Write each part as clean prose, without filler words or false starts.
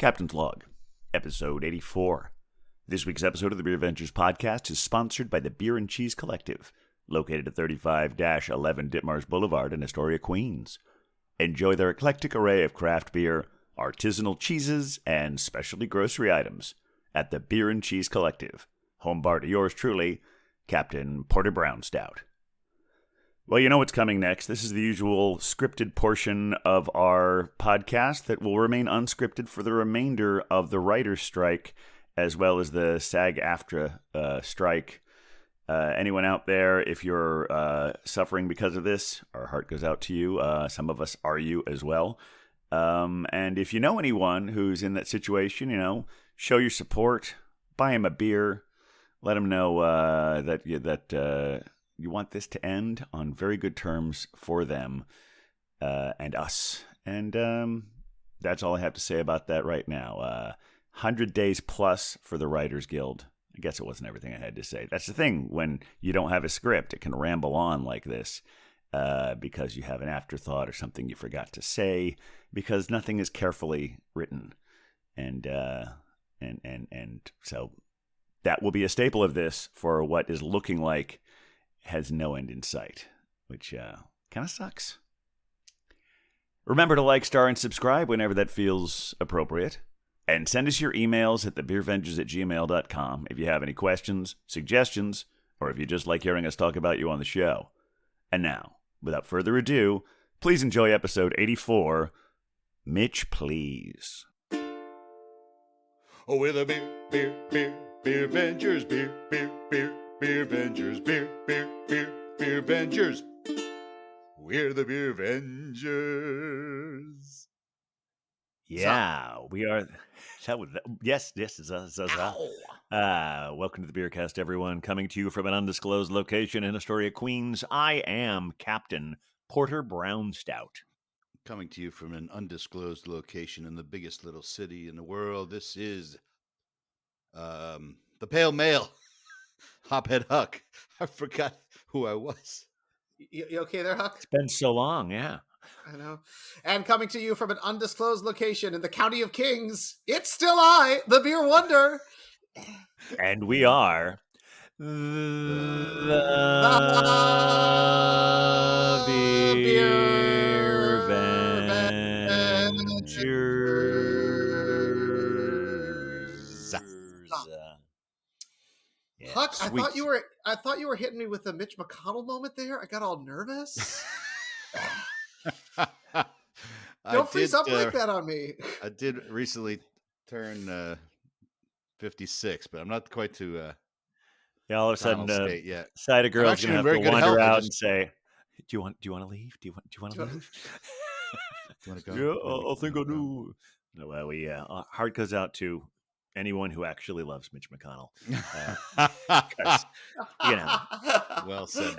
Captain's Log, Episode 84. This week's episode of the Beer Ventures podcast is sponsored by the Beer and Cheese Collective, located at 35-11 Ditmars Boulevard in Astoria, Queens. Enjoy their eclectic array of craft beer, artisanal cheeses, and specialty grocery items at the Beer and Cheese Collective, home bar to yours truly, Captain Porter Brown Stout. Well, you know what's coming next. This is the usual scripted portion of our podcast that will remain unscripted for the remainder of the writer's strike, as well as the SAG-AFTRA strike. Anyone out there, if you're suffering because of this, our heart goes out to you. Some of us are you as well. And if you know anyone who's in that situation, show your support, buy him a beer, let him know that you want this to end on very good terms for them and us. And that's all I have to say about that right now. 100 days plus for the Writers Guild. I guess it wasn't everything I had to say. That's the thing. When you don't have a script, it can ramble on like this because you have an afterthought or something you forgot to say, because nothing is carefully written. And so that will be a staple of this for what is looking like has no end in sight, which kind of sucks. Remember to like, star, and subscribe whenever that feels appropriate. And send us your emails at thebeervengers@gmail.com if you have any questions, suggestions, or if you just like hearing us talk about you on the show. And now, without further ado, please enjoy episode 84, Mitch, Please. Oh, we're the Beer Vengers, Beer Vengers, Beer Vengers. We're the Beer Vengers. Yeah, we are. Yes. Welcome to the Beercast, everyone. Coming to you from an undisclosed location in Astoria, Queens. I am Captain Porter Brown Stout. Coming to you from an undisclosed location in the biggest little city in the world. This is the Pale Male. Hophead Huck. I forgot who I was. You okay there, Huck? It's been so long, yeah. I know. And coming to you from an undisclosed location in the County of Kings, it's still I, the Beer Wonder. And we are the Beer Vengers. Yeah, Huck, sweet. I thought you were hitting me with the Mitch McConnell moment there. I got all nervous. Don't freeze up like that on me. I did recently turn 56, but I'm not quite to all of a sudden side of girls gonna have to wander out and say, do you want to leave? Do you want to leave? Do you want to go? Yeah, I think I do. No, well, heart goes out to anyone who actually loves Mitch McConnell. Well said.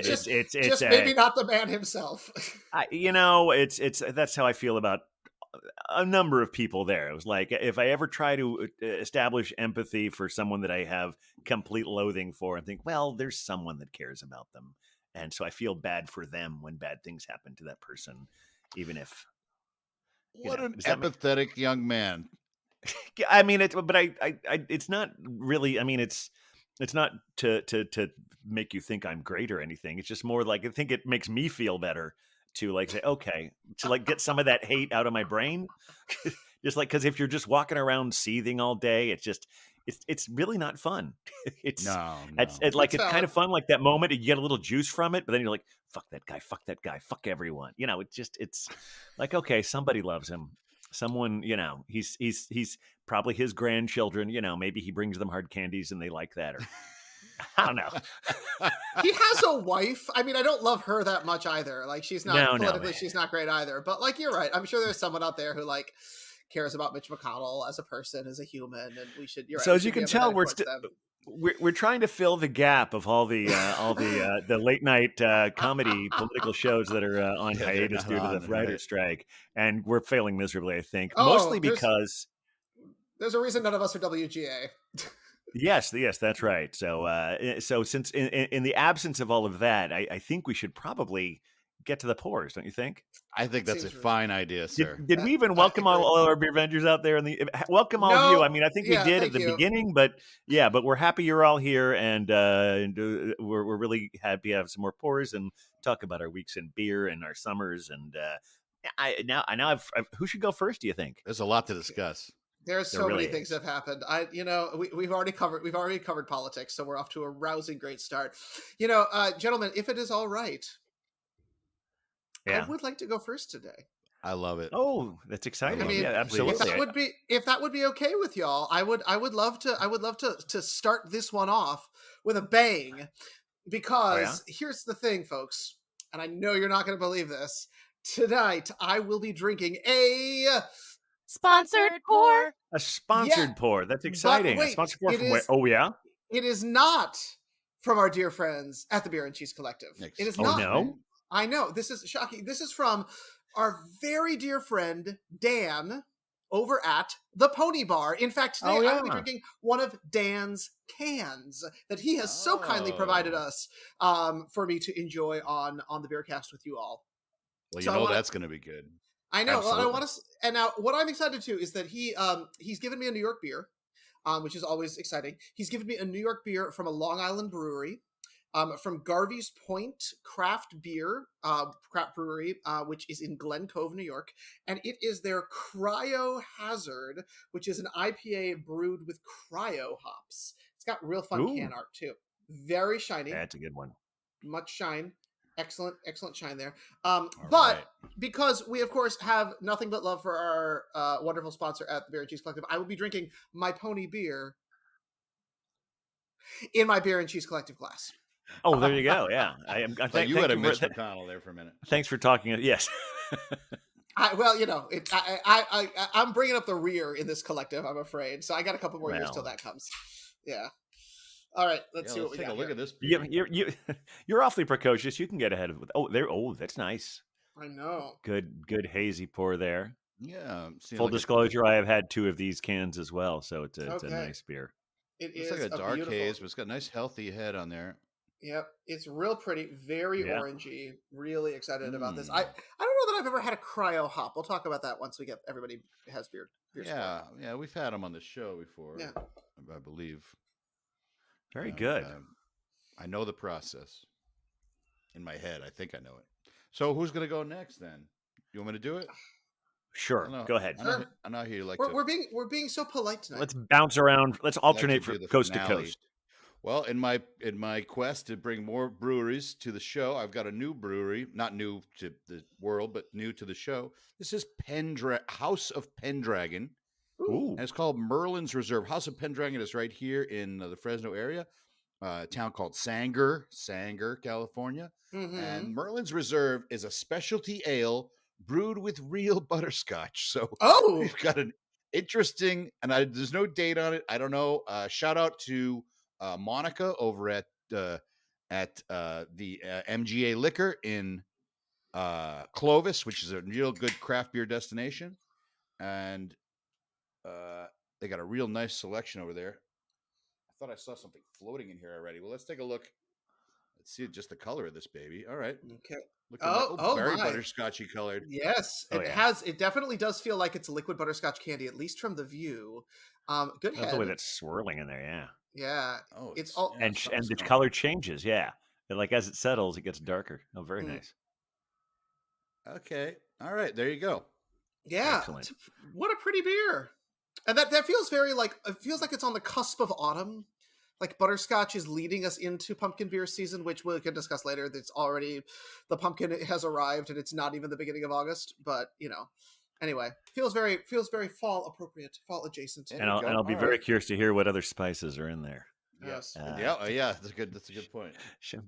Just maybe not the man himself. That's how I feel about a number of people there. It was like, if I ever try to establish empathy for someone that I have complete loathing for and think, well, there's someone that cares about them. And so I feel bad for them when bad things happen to that person, even if. What an empathetic young man. I mean, it's not really. I mean, it's not to make you think I'm great or anything. It's just more like I think it makes me feel better to like say, okay, to like get some of that hate out of my brain. Just like, because if you're just walking around seething all day, it's really not fun. It's kind of fun, like that moment you get a little juice from it, but then you're like, fuck that guy, fuck everyone. It's like, okay, somebody loves him. Someone, he's probably his grandchildren, maybe he brings them hard candies and they like that, or I don't know. He has a wife. I mean, I don't love her that much either. Like, she's not politically, she's not great either. But like, you're right. I'm sure there's someone out there who like cares about Mitch McConnell as a person, as a human, and we should. You're right. So as you can tell, we're trying to fill the gap of all the late night comedy political shows that are on hiatus due to the writer's strike, and we're failing miserably. I think mostly because there's a reason none of us are WGA. Yes, that's right. So since in the absence of all of that, I think we should probably get to the pours, don't you think? I think that's a fine idea, sir. Did we even welcome all our beer Avengers out there? Welcome all of you. I mean, I think we did at the beginning, but we're happy you're all here, and we're really happy to have some more pours and talk about our weeks in beer and our summers. And who should go first? Do you think? There's a lot to discuss. There's so many things that have happened. We've already covered politics, so we're off to a rousing great start. Gentlemen, if it is all right. I would like to go first today. I love it. Oh, that's exciting. I mean, absolutely. If that would be okay with y'all, I would love to start this one off with a bang, because here's the thing, folks, and I know you're not going to believe this. Tonight, I will be drinking a sponsored pour. A sponsored pour. That's exciting. Wait, a sponsored pour from where? Oh, yeah? It is not from our dear friends at the Beer and Cheese Collective. It is not. No? I know. This is shocking. This is from our very dear friend, Dan, over at the Pony Bar. In fact, today I will be drinking one of Dan's cans that he has so kindly provided us for me to enjoy on the Beercast with you all. Well, that's going to be good. I know. Well, I want to, and now what I'm excited to is that he's given me a New York beer, which is always exciting. He's given me a New York beer from a Long Island brewery, from Garvey's Point Craft Brewery, which is in Glen Cove, New York, and it is their Cryo Hazard, which is an IPA brewed with cryo hops. It's got real fun can art too. Very shiny. That's a good one. Much shine. Excellent shine there. But because we, of course, have nothing but love for our wonderful sponsor at the Beer and Cheese Collective, I will be drinking my Pony beer in my Beer and Cheese Collective glass. Oh, there you go. Yeah. I you had a Mitch McConnell there for a minute. Thanks for talking. Yes. I'm bringing up the rear in this collective, I'm afraid. So I got a couple more years till that comes. Yeah. All right, let's see what we got. Take a look at this. You're awfully precocious. You can get ahead of it. Oh, that's nice. I know. Good hazy pour there. Yeah. Full disclosure, I have had 2 of these cans as well, so it's a nice beer. It's like a dark haze, but it's got a nice healthy head on there. Yep, it's real pretty, very orangey. Really excited about this. I don't know that I've ever had a cryo hop. We'll talk about that once we get everybody has beer. Yeah, we've had them on the show before. Yeah, I believe. Very good. I know the process in my head. I think I know it. So who's going to go next then? You want me to do it? Sure. Go ahead. I know how you like we're being so polite tonight. Let's bounce around. Let's alternate from coast to coast. Well, in my quest to bring more breweries to the show, I've got a new brewery, not new to the world, but new to the show. This is House of Pendragon. Ooh. And it's called Merlin's Reserve. House of Pendragon is right here in the Fresno area, a town called Sanger, California. Mm-hmm. And Merlin's Reserve is a specialty ale brewed with real butterscotch. So we've got an interesting, and there's no date on it. I don't know. Shout out to Monica over at the MGA Liquor in Clovis, which is a real good craft beer destination. And they got a real nice selection over there. I thought I saw something floating in here already. Well, let's take a look. Let's see just the color of this baby. All right. Okay. Very butterscotchy colored. Yes, it definitely does feel like it's liquid butterscotch candy, at least from the view. Good head. That's the way that's swirling in there. Yeah. Yeah. Oh, it's all and the color changes. Yeah. Like as it settles, it gets darker. Oh, very nice. Okay. All right. There you go. Yeah. Excellent. What a pretty beer. And that feels very it feels like it's on the cusp of autumn. Like butterscotch is leading us into pumpkin beer season, which we can discuss later. It's already, the pumpkin has arrived and it's not even the beginning of August, but anyway, feels very fall appropriate, fall adjacent. And I'll be very curious to hear what other spices are in there. Yes. Yeah. That's a good point.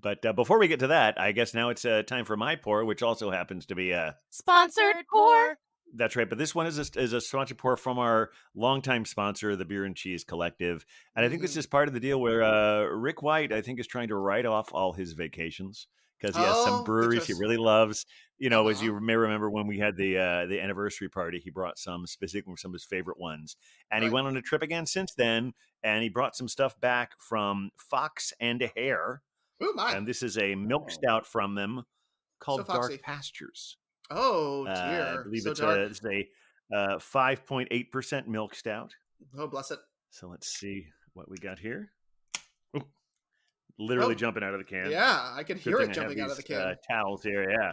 But before we get to that, I guess now it's time for my pour, which also happens to be a sponsored pour. That's right. But this one is a sponsored pour from our longtime sponsor, the Beer and Cheese Collective. And I think this is part of the deal where Rick White, I think, is trying to write off all his vacations because he has some breweries he really loves. As you may remember when we had the anniversary party, he brought some specifically some of his favorite ones. And he went on a trip again since then, and he brought some stuff back from Fox and a Hare. Ooh, my. And this is a milk stout from them called So Dark Pastures. Oh I dear, believe so it's dark. a 5.8% milk stout. Oh, bless it. So let's see what we got here. Ooh, literally jumping out of the can. Yeah, I can Good hear thing it I have jumping out of the can. towels here. Yeah.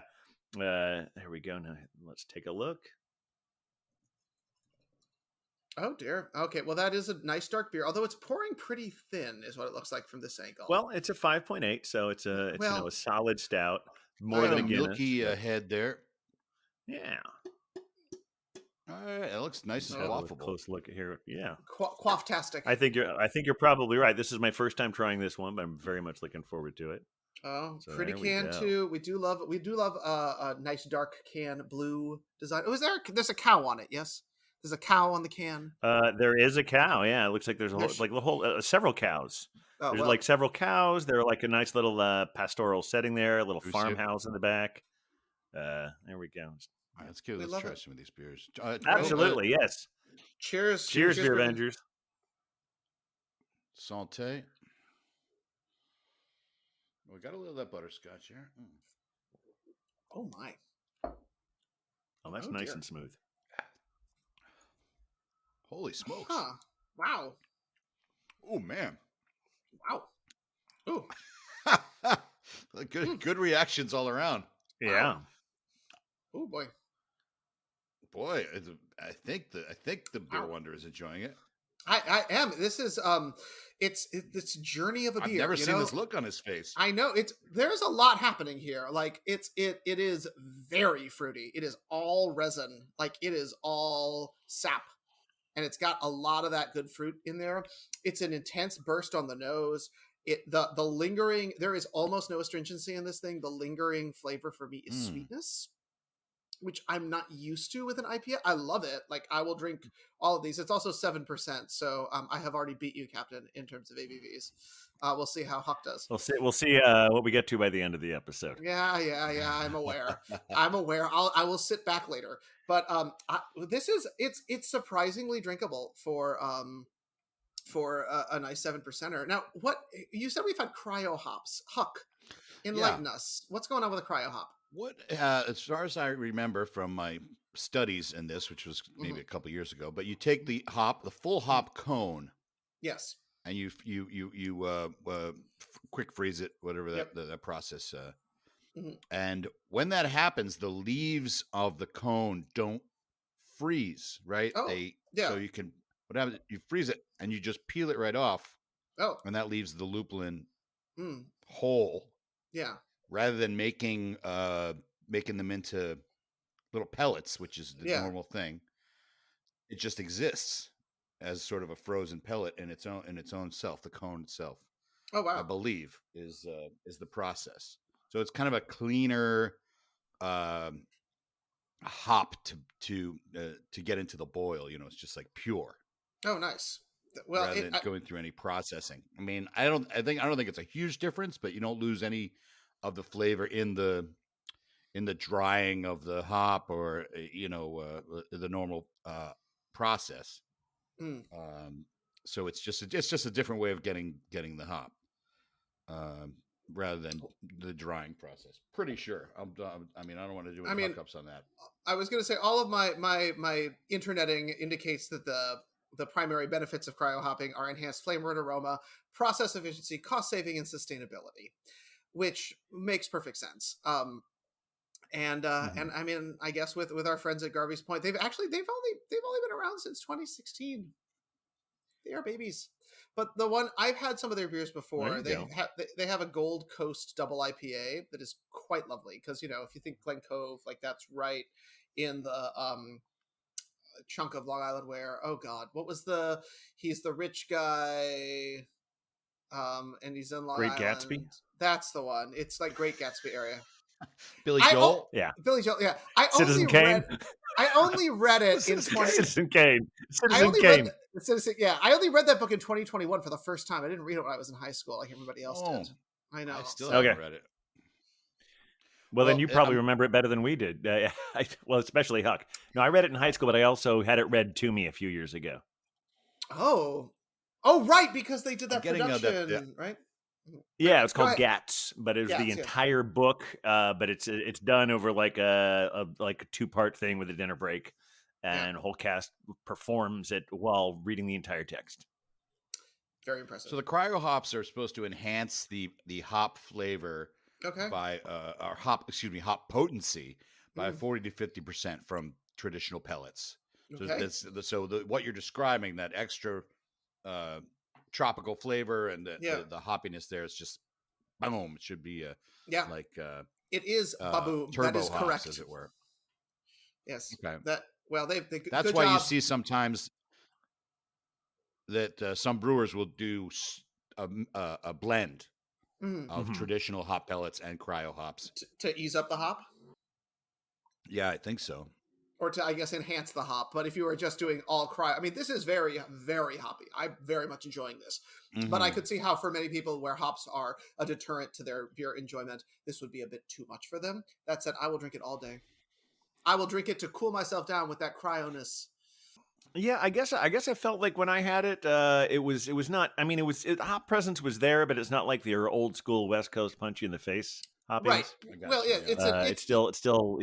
There we go. Now let's take a look. Oh dear. Okay, well that is a nice dark beer, although it's pouring pretty thin, is what it looks like from this angle. Well, it's a 5.8, so it's a solid stout, more than a Guinness. Milky head there. Yeah. All right, it looks nice and quaffable. Close look here. Yeah. Quafftastic. I think you're probably right. This is my first time trying this one, but I'm very much looking forward to it. Oh, so pretty can too. We do love a nice dark can, blue design. Oh, there's a cow on it? Yes, there's a cow on the can. There is a cow. Yeah, it looks like there's several cows. Oh, there's like several cows. They're like a nice little pastoral setting there, a little Bruce, farmhouse in the back. There we go. All right, let's try some of these beers. Absolutely, yes. Cheers, Beer Avengers. Santé. We got a little of that butterscotch here. Oh my! Oh, that's nice and smooth. Holy smokes! Huh. Wow. Oh man! Wow. Ooh. Good reactions all around. Yeah. Wow. Oh boy. Boy, I think the beer wonder is enjoying it. I am. This is it's journey of a beer. I've never seen this look on his face. I know there's a lot happening here. Like it is very fruity. It is all resin. Like it is all sap, and it's got a lot of that good fruit in there. It's an intense burst on the nose. The lingering, there is almost no astringency in this thing. The lingering flavor for me is sweetness, which I'm not used to with an IPA. I love it. Like I will drink all of these. It's also 7%. So I have already beat you, Captain, in terms of ABVs. We'll see how Huck does. We'll see what we get to by the end of the episode. Yeah. I'm aware. I will sit back later. But it's surprisingly drinkable for a nice 7%er. Now, what you said, we've had cryo hops. Huck, enlighten us. What's going on with a cryo hop? What, as far as I remember from my studies in this, which was maybe a couple years ago, but you take the full hop cone, yes, and you quick freeze it, whatever that process. And when that happens, the leaves of the cone don't freeze, right? Oh, So you can, what happens? You freeze it and you just peel it right off. Oh, and that leaves the lupulin whole. Yeah. Rather than making them into little pellets, which is the normal thing, it just exists as sort of a frozen pellet in its own self, the cone itself. Oh wow! I believe is the process. So it's kind of a cleaner hop to get into the boil. You know, it's just like pure. Oh, nice. Well, rather than going through any processing. I mean, I don't think it's a huge difference, but you don't lose any of the flavor in the drying of the hop or the normal process. So it's just a different way of getting the hop rather than the drying process. Pretty sure. I don't want to do any hookups on that. I was going to say all of my interneting indicates that the primary benefits of cryo hopping are enhanced flavor and aroma, process efficiency, cost saving, and sustainability, which makes perfect sense. And I mean, I guess with our friends at Garvey's Point, they've only been around since 2016. They are babies. But the one, I've had some of their beers before. They have a Gold Coast double IPA that is quite lovely because, you know, if you think Glen Cove, like that's right in the chunk of Long Island where, oh God, what was he's the rich guy and he's in Long Island. Great Gatsby? That's the one. It's like Great Gatsby area. Billy Joel? Billy Joel, yeah. Citizen Kane? I only read it in Citizen Kane. I only read that book in 2021 for the first time. I didn't read it when I was in high school like everybody else did. I know. I still haven't read it. Well, then you probably remember it better than we did. Especially Huck. No, I read it in high school, but I also had it read to me a few years ago. Oh, right, because they did that production, right? Yeah, it's Go called ahead. Gats, but it was the Yes, yes. entire book. But it's done over like a 2-part thing with a dinner break, and whole cast performs it while reading the entire text. Very impressive. So the cryo hops are supposed to enhance the hop flavor Okay. by hop potency by 40 to 50% from traditional pellets. Okay. So what you're describing, that extra tropical flavor and the hoppiness there is just boom. It should be like it is baboom. Turbo That is hops, correct, as it were. Yes. Okay. That's good why job. You see sometimes that some brewers will do a blend of traditional hop pellets and cryo hops to ease up the hop. Yeah, I think so. Or to, I guess, enhance the hop. But if you were just doing all cryo, I mean, this is very, very hoppy. I'm very much enjoying this. But I could see how for many people where hops are a deterrent to their beer enjoyment, this would be a bit too much for them. That said, I will drink it all day. I will drink it to cool myself down with that cryoness. Yeah, I guess I felt like when I had it, it was not. I mean, hop presence was there, but it's not like the old school West Coast punch you in the face hoppiness. Right. Well, yeah, it's still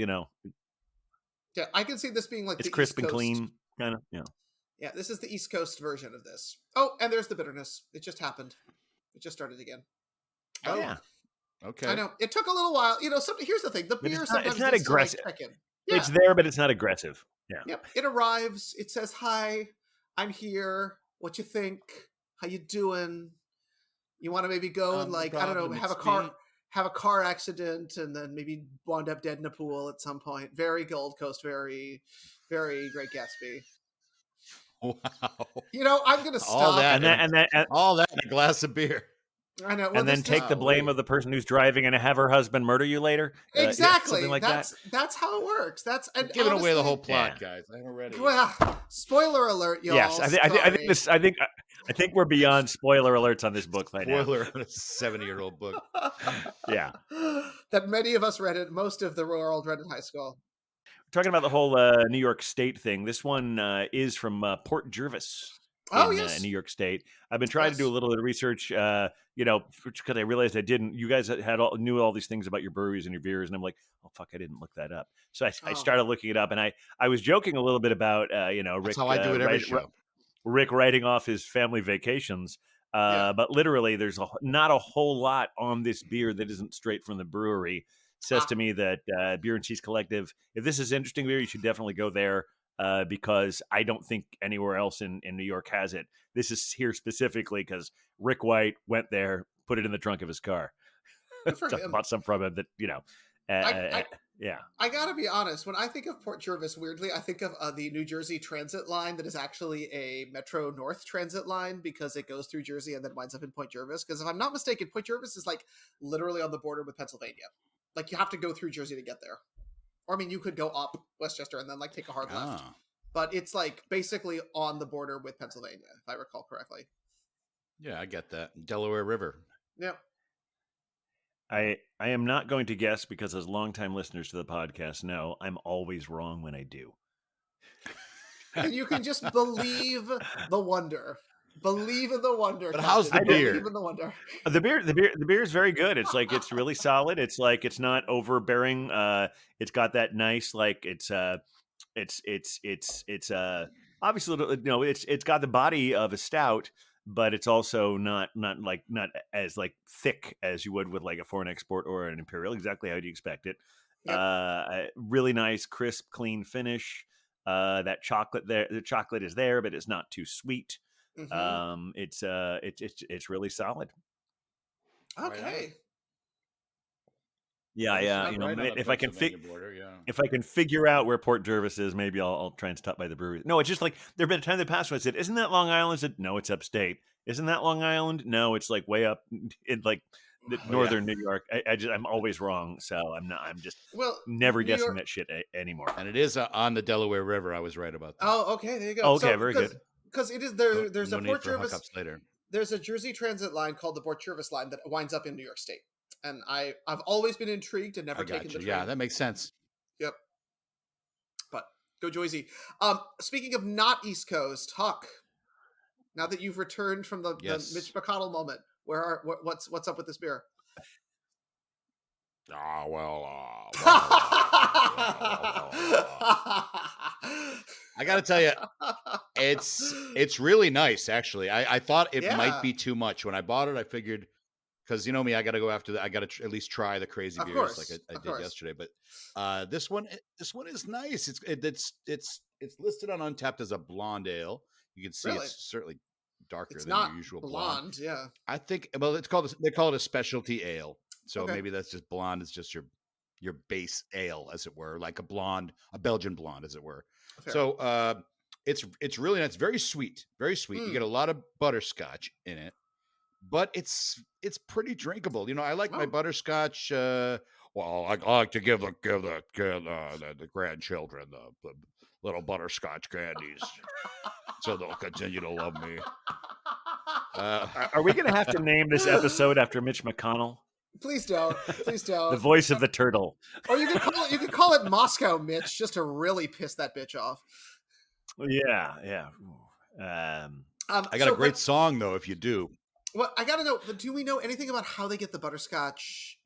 Yeah, I can see this being like it's the crisp East and Coast. clean, kind of. Yeah. Yeah, this is the East Coast version of this. Oh, and there's the bitterness. It just happened. It just started again. Oh, yeah. Okay. I know it took a little while. Here's the thing: the beer sometimes needs aggressive. to, like, check in. Yeah. It's there, but it's not aggressive. Yeah. Yep. It arrives. It says, "Hi, I'm here. What you think? How you doing? You want to maybe go and, like, I don't know, have a car accident and then maybe wind up dead in a pool at some point." Very Gold Coast. Very, very Great Gatsby. Wow. I'm gonna stop. All that all that in a glass of beer. I know. Well, and then take the blame of the person who's driving and have her husband murder you later. Exactly. Something like that. That's how it works. That's giving away the whole plot, guys. I haven't read it. Well, spoiler alert, y'all. Yes, I think we're beyond spoiler alerts on this book right now. Spoiler on a 70-year-old book. Yeah. That many of us read it. Most of the world read in high school. Talking about the whole New York State thing. This one is from Port Jervis. Yes. New York State. I've been trying to do a little bit of research, because I realized I didn't. You guys knew all these things about your breweries and your beers, and I'm like, oh fuck, I didn't look that up. So I started looking it up, and I was joking a little bit about Rick. That's how I do it every show. Rick writing off his family vacations, but literally, there's not a whole lot on this beer that isn't straight from the brewery. It says to me that Beer and Cheese Collective, if this is interesting beer, you should definitely go there. Because I don't think anywhere else in New York has it. This is here specifically because Rick White went there, put it in the trunk of his car, bought some from him. That yeah. I gotta be honest. When I think of Port Jervis, weirdly, I think of the New Jersey Transit line that is actually a Metro North transit line because it goes through Jersey and then winds up in Point Jervis. Because if I'm not mistaken, Point Jervis is like literally on the border with Pennsylvania. Like you have to go through Jersey to get there. Or, I mean, you could go up Westchester and then, like, take a hard left. But it's, like, basically on the border with Pennsylvania, if I recall correctly. Yeah, I get that. Delaware River. Yep. I am not going to guess because, as longtime listeners to the podcast know, I'm always wrong when I do. And you can just believe the wonder. Believe in the wonder. But how's the beer? Believe in the wonder. The beer is very good. It's like it's really solid. It's like it's not overbearing. It's got that nice it's obviously it's got the body of a stout, but it's also not as like thick as you would with like a foreign export or an imperial. Exactly how you expect it. Yep. Really nice, crisp, clean finish. That chocolate there, the chocolate is there, but it's not too sweet. Mm-hmm. It's really solid. Okay. Yeah. If I can figure out where Port Jervis is, maybe I'll try and stop by the brewery. No, it's just like there've been a time that passed when I said, "Isn't that Long Island?" I said, "No, it's upstate." Isn't that Long Island? No, it's like way up in like northern New York. I'm always wrong, so I'm just never guessing that shit anymore. And it is on the Delaware River. I was right about that. Oh, okay, there you go. Okay, very good. Because it is there. There's no a need Port for Jervis. hookups later. There's a Jersey Transit line called the Port Jervis line that winds up in New York State, and I've always been intrigued and never taken the train. Yeah, that makes sense. Yep. But go Joyzy. Speaking of not East Coast, Huck. Now that you've returned from the Mitch McConnell moment, What's up with this beer? I got to tell you, it's really nice, actually. I thought it might be too much. When I bought it, I figured, because you know me, I got to go after I got to at least try the crazy beers like I did yesterday. But this one is nice. It's listed on Untapped as a blonde ale. You can see it's certainly darker than your usual blonde. Yeah, I think. Well, they call it a specialty ale. So maybe that's just blonde. It's just your base ale, as it were, like a Belgian blonde, as it were. Fair. So it's really nice. Very sweet, very sweet. You get a lot of butterscotch in it, but it's pretty drinkable. You know, I like my butterscotch. Well, I like to give the grandchildren the little butterscotch candies, so they'll continue to love me. Are we going to have to name this episode after Mitch McConnell? Please don't. Please don't. The voice of the turtle. Or you could call it Moscow Mitch, just to really piss that bitch off. Yeah. I got a great song though. If you do, well, I got to know. Do we know anything about how they get the butterscotch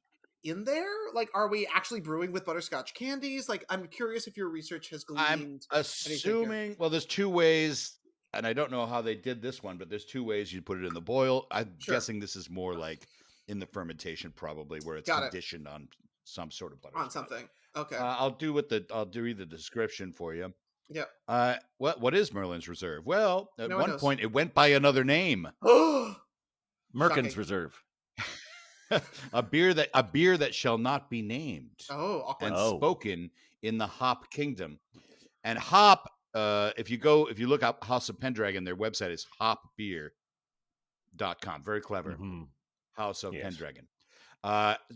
in there? Like, are we actually brewing with butterscotch candies? Like, I'm curious if your research has gleaned. I'm assuming. Well, there's two ways. And I don't know how they did this one, but there's two ways you put it in the boil. I'm guessing this is more like in the fermentation, probably, where it's conditioned on some sort of butter. On something. Okay. I'll do the description for you. Yeah. What is Merlin's Reserve? Well, at one point it went by another name. Merkin's Reserve. a beer that shall not be named. Oh, awkward. And spoken in the Hop Kingdom. And hop. If you look up House of Pendragon, their website is hopbeer.com. Very clever. Mm-hmm. House of Pendragon.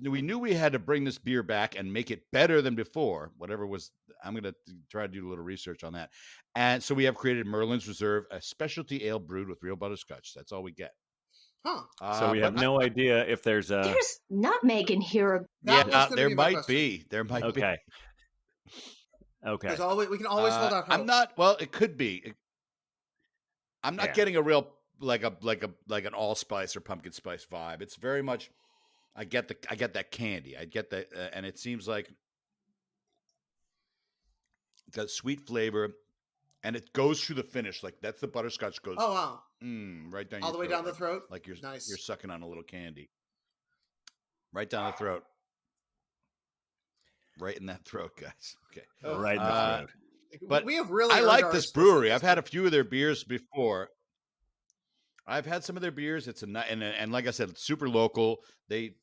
We knew we had to bring this beer back and make it better than before. I'm going to try to do a little research on that. And so we have created Merlin's Reserve, a specialty ale brewed with real butterscotch. That's all we get. Huh. So we have no idea if there's nutmeg in here. There might be. There might be. Okay. We can always hold out hope. I'm not. Well, it could be. I'm not getting a real like an allspice or pumpkin spice vibe. It's very much. I get that candy. I get that, and it seems like it's got sweet flavor, and it goes through the finish. Like that's the butterscotch goes. Oh wow! Right down all the way down the throat. Like you're sucking on a little candy. Right down the throat. Right in that throat, guys. Okay. Right in the throat. But we have really. I like this brewery. I've had a few of their beers before. I've had some of their beers. It's and like I said, it's super local. They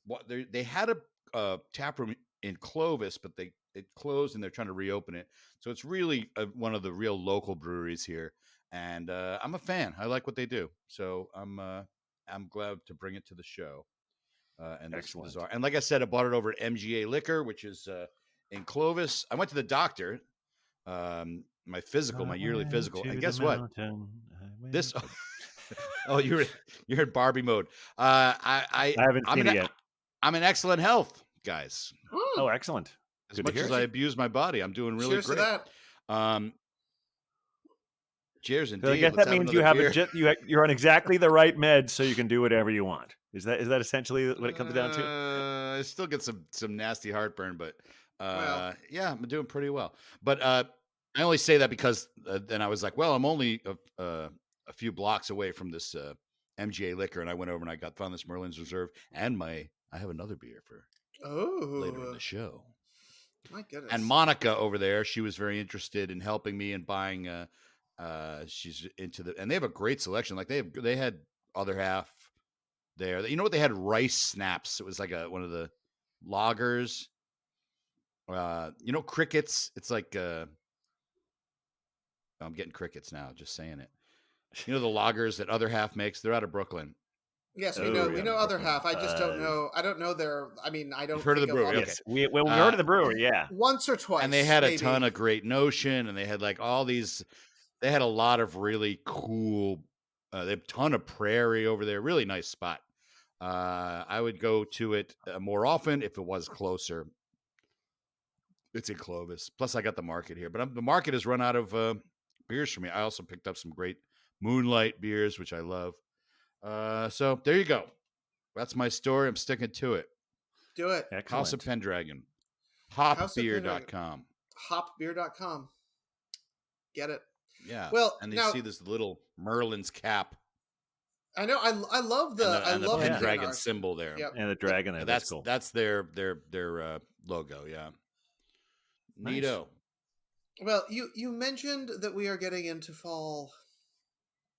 had a tap room in Clovis, but it closed and they're trying to reopen it. So it's really one of the real local breweries here, and I'm a fan. I like what they do. So I'm glad to bring it to the show. And excellent. Bizarre. And like I said, I bought it over at MGA Liquor, which is in Clovis. I went to the doctor, my yearly physical, and guess what? This. Oh, you're in Barbie mode. I haven't seen it yet. I'm in excellent health, guys. Oh, excellent. As much as I abuse my body, I'm doing really great. To that. Cheers, indeed. So I guess that means you're on exactly the right meds, so you can do whatever you want. Is that essentially what it comes down to? I still get some nasty heartburn, but yeah, I'm doing pretty well. But I only say that because then I was like, well, I'm only a few blocks away from this MGA Liquor, and I went over and I found this Merlin's Reserve, and I have another beer for later in the show. My goodness. And Monica over there, she was very interested in helping me and buying. She's into and they have a great selection. Like they had other half there. You know what? They had rice snaps. It was like one of the lagers. Crickets. It's like I'm getting crickets now. Just saying it. You know the lagers that Other Half makes. They're out of Brooklyn. Yes, we know. We know Other Half. I just don't know. I don't know their. I mean, I don't. You've heard of the brewery? Okay. Yes, we heard of the brewery. Yeah, once or twice. And they had a ton of Great Notion, and they had like all these. They had a lot of really cool. They have a ton of Prairie over there. Really nice spot. I would go to it more often if it was closer. It's in Clovis. Plus, I got the market here, but the market has run out of beers for me. I also picked up some great Moonlight beers, which I love. So there you go. That's my story. I'm sticking to it. Do it. Excellent. House of Pendragon. Hopbeer.com. Hopbeer.com. Get it. Yeah. Well, and you now, see this little Merlin's cap. I know. I love the Pendragon symbol there. Yep. And the dragon there. That's cool. That's their logo. Yeah. Nice. Neato. Well, you mentioned that we are getting into fall.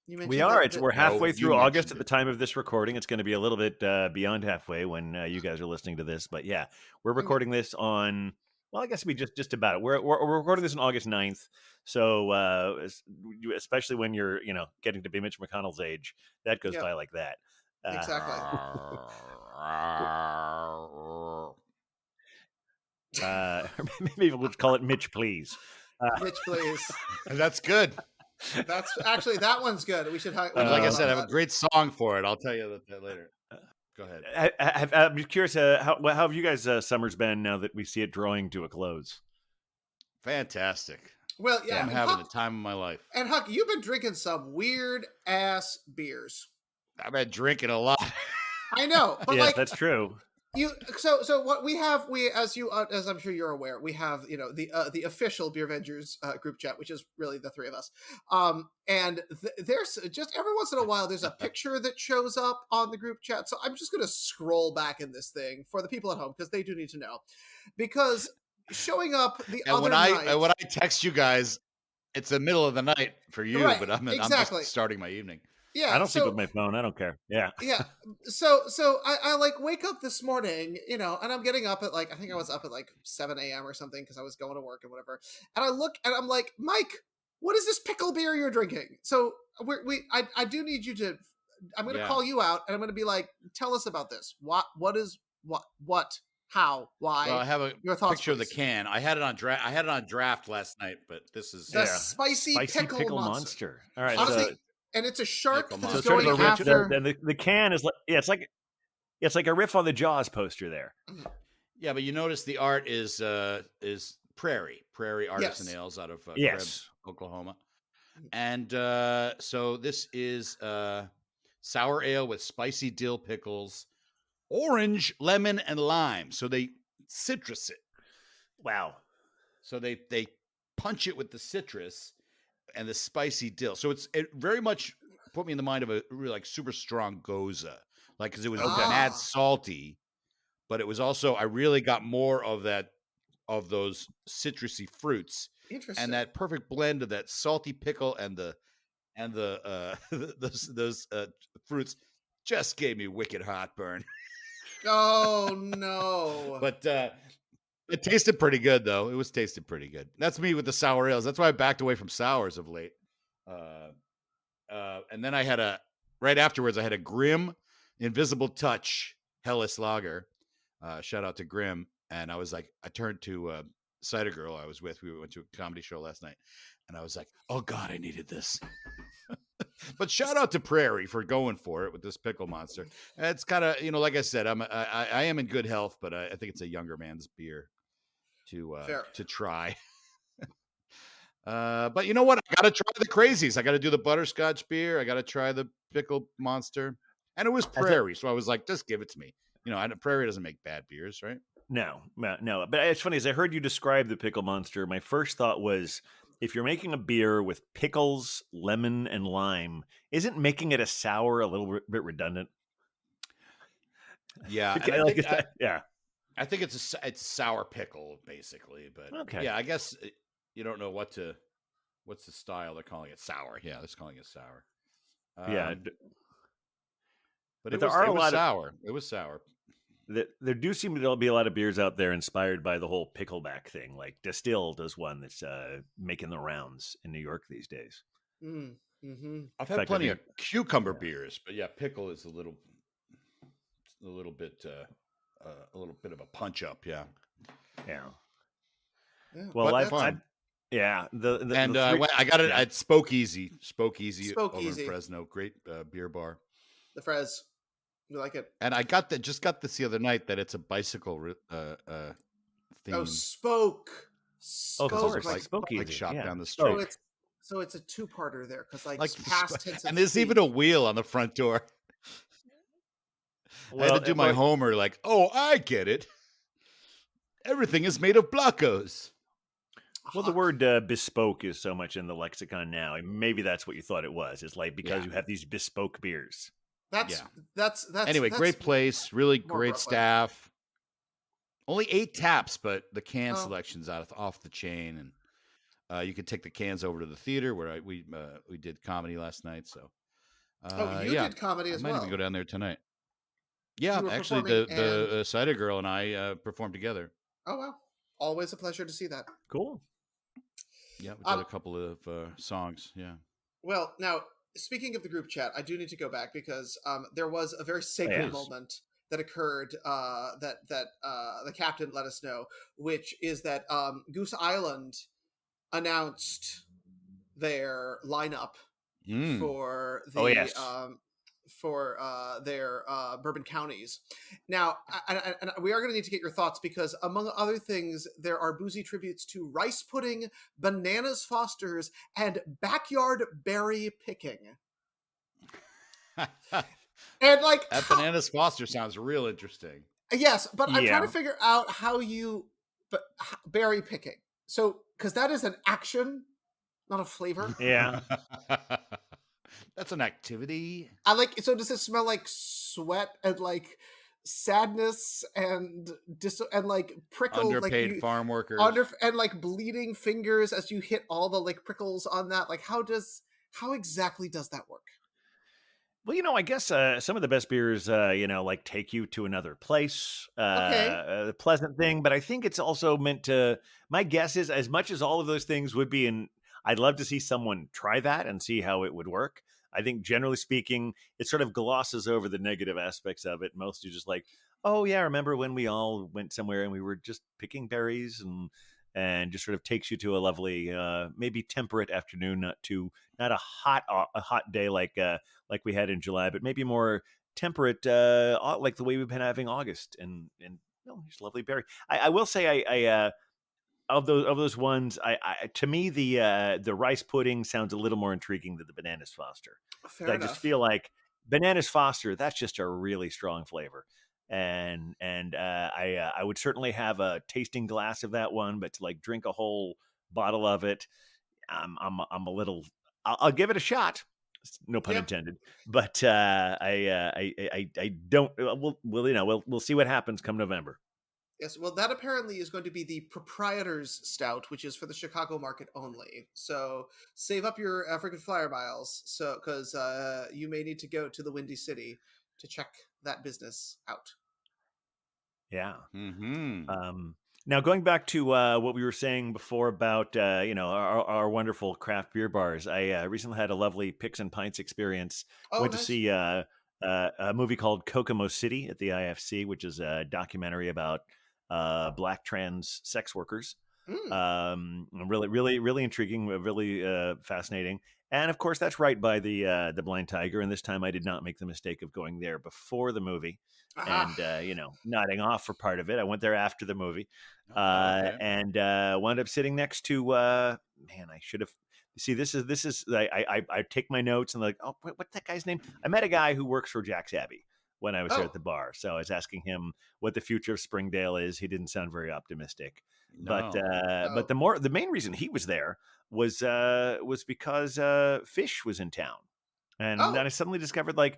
We are. We're halfway through August at the time of this recording. It's going to be a little bit beyond halfway when you guys are listening to this. But yeah, we're recording this on. Well, I guess we just about it. We're recording this on August 9th. So especially when you're getting to be Mitch McConnell's age, that goes by like that. Exactly. Maybe we'll call it Mitch, please. Mitch, please. That's good. That's actually, that one's good. We should. Like I said, I have a great song for it. I'll tell you that later. Go ahead. I'm curious. How have you guys' summers been now that we see it drawing to a close? Fantastic. Well, yeah, I'm having the time of my life. And Huck, you've been drinking some weird ass beers. I've been drinking a lot. I know, but yes, that's true. So what we have, as I'm sure you're aware, we have the official Beer Vengers group chat, which is really the three of us. And there's just every once in a while there's a picture that shows up on the group chat. So I'm just going to scroll back in this thing for the people at home because they do need to know, because showing up when I text you guys, it's the middle of the night for you, right, but I'm just starting my evening. Yeah, I don't sleep with my phone. I don't care. Yeah. Yeah. So I like wake up this morning, and I'm getting up at I think I was up at 7 a.m. or something because I was going to work and whatever. And I look and I'm like, Mike, what is this pickle beer you're drinking? So I do need you to, I'm going to call you out and I'm going to be like, tell us about this. What, how, why? Well, I have a Your thoughts, picture please. of the can. I had it on draft last night, but this is the spicy pickle monster. All right. Honestly, and it's a shark that's going after. The can is it's like a riff on the Jaws poster there. Yeah, but you notice the art is Prairie Artisan Ales out of Krebs, Oklahoma, and so this is sour ale with spicy dill pickles, orange, lemon, and lime. So they citrus it. Wow. So they punch it with the citrus and the spicy dill. So it very much put me in the mind of a really super strong Goza, because it was mad salty, but it was also, I really got more of those citrusy fruits. Interesting. And that perfect blend of that salty pickle and those fruits just gave me wicked heartburn. Oh no. But it tasted pretty good, though. It was tasted pretty good. That's me with the sour ales. That's why I backed away from sours of late. And then right afterwards, I had a Grimm Invisible Touch Helles Lager. Shout out to Grimm. And I turned to Cider Girl I was with. We went to a comedy show last night. And I was like, oh, God, I needed this. But shout out to Prairie for going for it with this pickle monster. It's kind of, like I said, I am in good health, but I think it's a younger man's beer to try. But you know what? I got to try the crazies. I got to do the butterscotch beer. I got to try the pickle monster. And it was Prairie. So I was like, just give it to me. Prairie doesn't make bad beers, right? No. But it's funny, as I heard you describe the pickle monster, my first thought was, if you're making a beer with pickles, lemon, and lime, isn't making it a sour a little bit redundant? Yeah. I think it's sour pickle, basically. But yeah, I guess you don't know what's the style. They're calling it sour. Yeah, they're calling it sour. But it was sour. It was sour. There do seem to be a lot of beers out there inspired by the whole pickleback thing. Like Distilled is one that's making the rounds in New York these days. Mm-hmm. I've had plenty of cucumber beers, but yeah, pickle is a little bit of a punch up. Yeah. Well, I got it at Spokeasy over in Fresno. Great beer bar. The Frez. You like it? And I got this the other night that it's a bicycle theme. Oh, Spoke. Of course, like shot down the street. So it's a two-parter there because past tense. And there's even a wheel on the front door. I had to do my Homer like, oh, I get it. Everything is made of Blocos. Well, the word bespoke is so much in the lexicon now. And maybe that's what you thought it was. It's like because you have these bespoke beers. That's anyway, great place, really great Brooklyn. staff. Only 8 taps, but the can selection's off the chain, and you can take the cans over to the theater where we did comedy last night. So, you did comedy as well. I might even go down there tonight. Yeah, actually, the Cider Girl and I performed together. Oh wow! Always a pleasure to see that. Cool. Yeah, we did a couple of songs. Yeah. Well, now speaking of the group chat, I do need to go back because there was a very sacred moment that occurred that the captain let us know, which is that Goose Island announced their lineup for the for their bourbon counties. Now, and we are going to need to get your thoughts because, among other things, there are boozy tributes to rice pudding, bananas Fosters, and backyard berry picking. And like that bananas Foster sounds real interesting. Yes, but I'm trying to figure out how you berry picking. So, because that is an action, not a flavor. Yeah. That's an activity. I like. So does it smell like sweat and like sadness and like prickle, underpaid farm workers, and like bleeding fingers as you hit all the like prickles on that? Like how exactly does that work? Well, I guess some of the best beers, like take you to another place, a pleasant thing. But I think it's also meant to. My guess is, as much as all of those things would be I'd love to see someone try that and see how it would work. I think generally speaking, it sort of glosses over the negative aspects of it. Most are just like, oh yeah, remember when we all went somewhere and we were just picking berries and just sort of takes you to a lovely, maybe temperate afternoon, not a hot day like we had in July, but maybe more temperate, like the way we've been having August and just lovely berry. I will say I of those ones, to me the rice pudding sounds a little more intriguing than the bananas Foster. Fair enough. I just feel like bananas Foster, that's just a really strong flavor, and I would certainly have a tasting glass of that one, but to like drink a whole bottle of it, I'm a little. I'll give it a shot. No pun intended, but I don't. We'll see what happens come November. Yes, well, that apparently is going to be the proprietor's stout, which is for the Chicago market only. So save up your freaking flyer miles, because you may need to go to the Windy City to check that business out. Yeah. Mm-hmm. Now, going back to what we were saying before about our wonderful craft beer bars, I recently had a lovely Picks and Pints experience. Went to see a movie called Kokomo City at the IFC, which is a documentary about Black trans sex workers. Really, really, really intriguing, really fascinating. And of course, that's right by the Blind Tiger. And this time I did not make the mistake of going there before the movie and, nodding off for part of it. I went there after the movie and wound up sitting next to, I should have. See, this is I take my notes and like, oh, what's that guy's name? I met a guy who works for Jack's Abbey when I was there at the bar. So I was asking him what the future of Springdale is. He didn't sound very optimistic. No. But the main reason he was there was because Fish was in town. And then I suddenly discovered like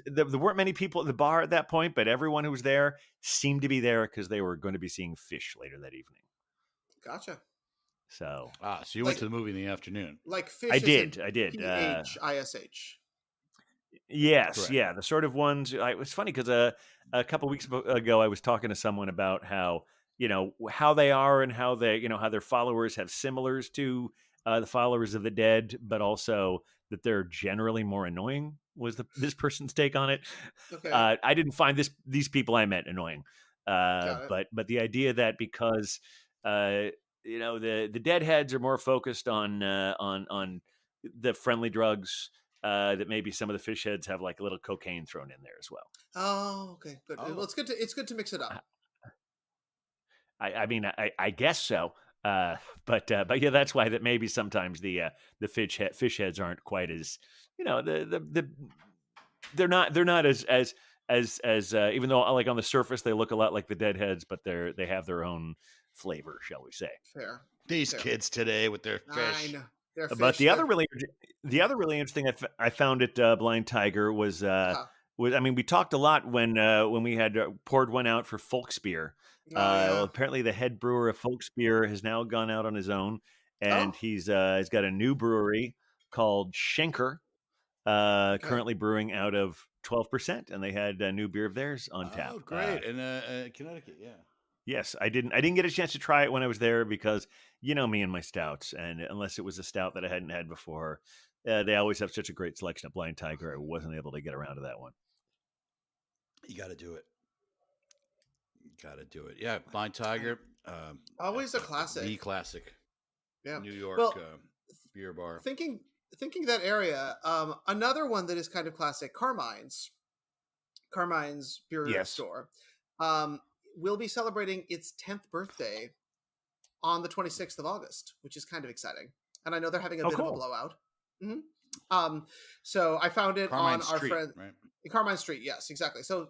there weren't many people at the bar at that point, but everyone who was there seemed to be there because they were going to be seeing Fish later that evening. Gotcha. So you went to the movie in the afternoon. Like Fish. I did. PHISH. Yes, correct. Yeah, the sort of ones. It was funny because a couple weeks ago I was talking to someone about how how they are and how they how their followers have similars to the followers of the dead, but also that they're generally more annoying. Was this person's take on it? Okay. I didn't find these people I met annoying, but the idea that because the deadheads are more focused on the friendly drugs. That maybe some of the fish heads have like a little cocaine thrown in there as well. Oh, okay, good. Oh. Well, it's good to mix it up. I guess so. But yeah, that's why that maybe sometimes the fish heads aren't quite as they're not as as even though like on the surface they look a lot like the Deadheads, but they have their own flavor, shall we say? Fair. These Fair. kids today with their I fish. know. Their fish. But the other really interesting I found at Blind Tiger was I mean, we talked a lot when we had poured one out for Folksbier. Well, apparently the head brewer of Folksbier has now gone out on his own, and he's got a new brewery called Schenker, currently brewing out of 12%, and they had a new beer of theirs on tap. Oh, great! In Connecticut, yeah. Yes, I didn't get a chance to try it when I was there because you know me and my stouts, and unless it was a stout that I hadn't had before, they always have such a great selection of Blind Tiger. I wasn't able to get around to that one. You got to do it. Yeah, Blind Tiger. Always a classic. The classic. Yeah. New York beer bar. Thinking that area, another one that is kind of classic, Carmine's beer store, will be celebrating its 10th birthday on the 26th of August, which is kind of exciting. And I know they're having a bit of a blowout. Mm-hmm. So I found it Carmine on our Street, friend right? Carmine Street. Yes, exactly. So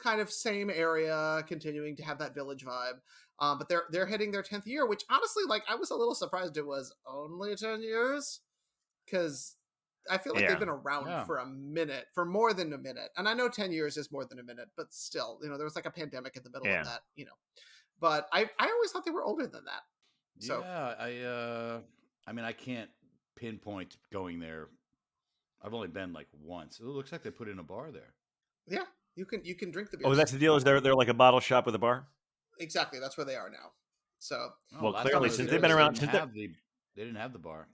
kind of same area, continuing to have that village vibe. But they're hitting their 10th year, which honestly, like, I was a little surprised it was only 10 years, because I feel like they've been around for more than a minute. And I know 10 years is more than a minute, but still, you know, there was like a pandemic in the middle of that, you know. But I always thought they were older than that. So yeah, I mean, I can't pinpoint going there. I've only been like once. It looks like they put in a bar there. Yeah, you can drink the beer. Oh, that's the deal. Is they're like a bottle shop with a bar? Exactly, that's where they are now. So well, clearly since they've been around, they didn't have the bar,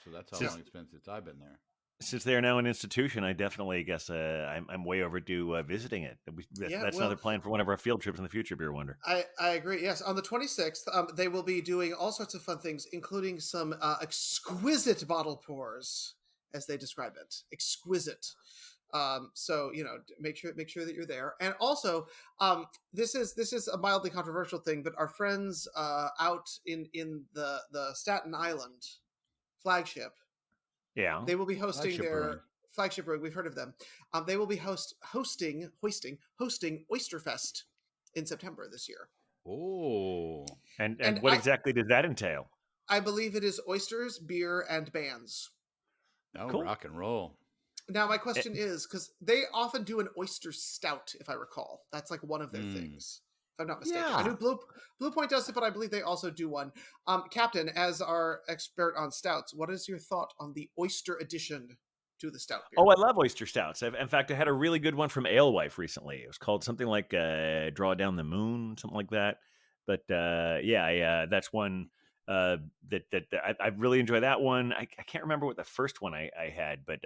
so that's how long it's been since I've been there. Since they are now an institution, I definitely guess I'm way overdue visiting it. That's another plan for one of our field trips in the future, Beer Wonder. I agree. Yes, on the 26th, they will be doing all sorts of fun things, including some exquisite bottle pours, as they describe it. Exquisite. So you know, make sure that you're there. And also, this is a mildly controversial thing, but our friends out in the Staten Island flagship. Yeah, they will be hosting their flagship brewing. We've heard of them. They will be hosting Oysterfest in September this year. Oh, and what exactly does that entail? I believe it is oysters, beer, and bands. Oh, cool. Rock and roll. Now, my question is, because they often do an oyster stout, if I recall. That's like one of their things, if I'm not mistaken. I know Blue Point does it, but I believe they also do one. Captain, as our expert on stouts, what is your thought on the oyster addition to the stout beer? Oh, I love oyster stouts. In fact, I had a really good one from Alewife recently. It was called something like Draw Down the Moon, something like that. But that's one that I really enjoy that one. I can't remember what the first one I had, but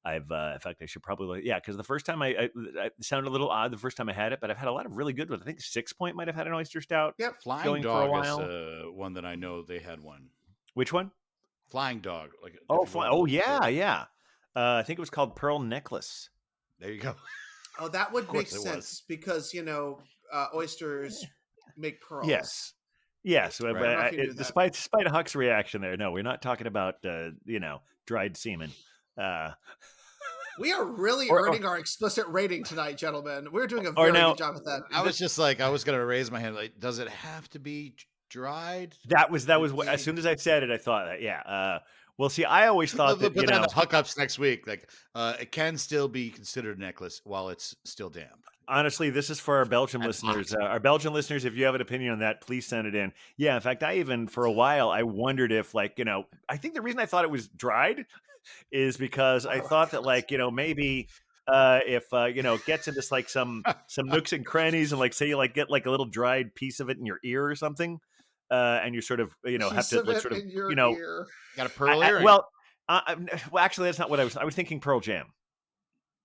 in fact, I should probably, because the first time I sounded a little odd the first time I had it, but I've had a lot of really good ones. I think 6 Point might have had an oyster stout. Yep. Flying Dog is one that I know they had one. Which one? Flying Dog. Yeah. I think it was called Pearl Necklace. There you go. Oh, that would make sense because, you know, oysters make pearls. Yes. Right. Despite Huck's reaction there, no, we're not talking about, dried semen. We are really earning our explicit rating tonight, gentlemen. We're doing a very good job with that. I was just like, I was going to raise my hand. Like, does it have to be dried? That was what, as soon as I said it, I thought that, Well, see, I always thought that, on the hookups next week. Like, it can still be considered a necklace while it's still damp. Honestly, this is for our Belgian listeners. Our Belgian listeners, if you have an opinion on that, please send it in. Yeah, in fact, I even, for a while, I wondered if, I think the reason I thought it was dried is because I thought that, maybe if, it gets into, some nooks and crannies and, say you, get, a little dried piece of it in your ear or something, and you sort of, have to, ear. Got a pearl earring. Well, actually, that's not what I was thinking. Pearl Jam.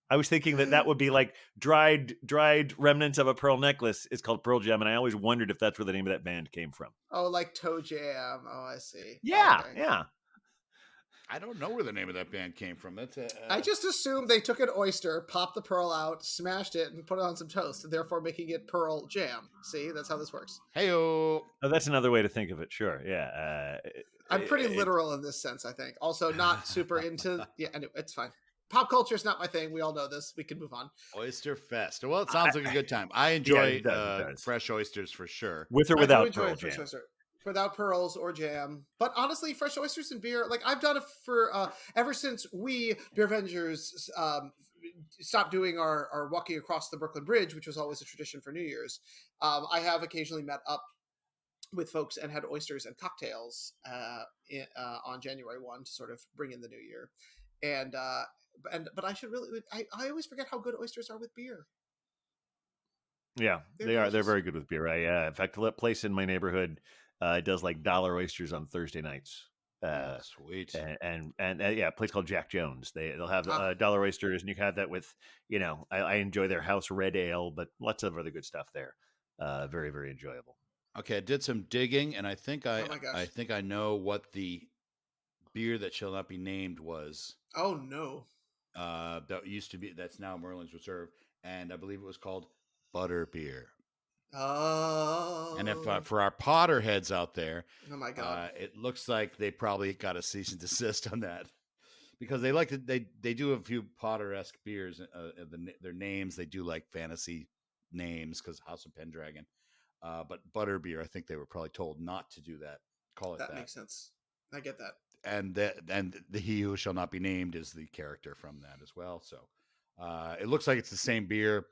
I was thinking that would be dried remnants of a pearl necklace is called Pearl Jam, and I always wondered if that's where the name of that band came from. Oh, like Toe Jam. Oh, I see. Yeah, okay. Yeah. I don't know where the name of that band came from. That's I just assumed they took an oyster, popped the pearl out, smashed it, and put it on some toast, therefore making it Pearl Jam. See, that's how this works. Hey-o. Oh, that's another way to think of it. Sure, yeah. I'm pretty literal in this sense, I think. Also, not super into. Yeah, anyway, it's fine. pop culture is not my thing. We all know this. We can move on. Oyster Fest. Well, it sounds like a good time. I enjoy it does. fresh oysters for sure. With or without pearl jam. Without pearls or jam. But honestly, fresh oysters and beer, like I've done it for ever since we Beer Avengers stopped doing our walking across the Brooklyn Bridge, which was always a tradition for New Year's. I have occasionally met up with folks and had oysters and cocktails on January 1 to sort of bring in the new year. But I should really, I always forget how good oysters are with beer. Yeah, they are. They're very good with beer. In fact, the place in my neighborhood does like dollar oysters on Thursday nights. Sweet. And a place called Jack Jones. They'll have dollar oysters, and you can have that with, I enjoy their house red ale, but lots of other good stuff there. Very, very enjoyable. Okay, I did some digging, and I think I know what the beer that shall not be named was. Oh no. That's now Merlin's Reserve, and I believe it was called Butterbeer. Oh. And if for our Potterheads out there, oh my god, it looks like they probably got a cease and desist on that, because they like to they do a few Potter-esque beers. Their names, they do like fantasy names because House of Pendragon. But Butterbeer, I think they were probably told not to do that. Call it that. That makes sense. I get that. And the He Who Shall Not Be Named is the character from that as well. So it looks like it's the same beer.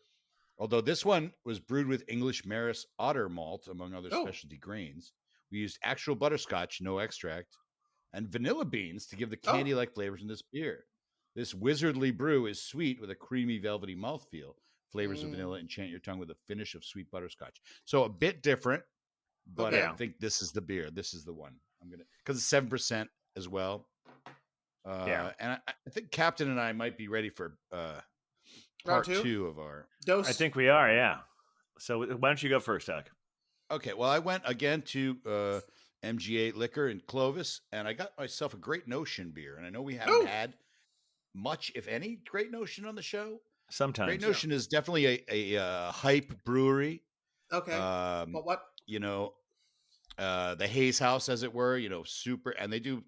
Although this one was brewed with English Maris Otter malt, among other specialty grains. We used actual butterscotch, no extract, and vanilla beans to give the candy-like flavors in this beer. This wizardly brew is sweet with a creamy, velvety mouthfeel. Flavors of vanilla enchant your tongue with a finish of sweet butterscotch. So a bit different, but I think this is the beer. This is the one I'm gonna, because it's 7% as well. And I think Captain and I might be ready for part two of our dose. I think we are, yeah. So why don't you go first, Doc? Okay, well, I went again to MG8 Liquor in Clovis, and I got myself a Great Notion beer. And I know we haven't had much, if any, Great Notion on the show. Sometimes. Great Notion is definitely a hype brewery. Okay. But what? The Hayes House, as it were, super. And they do,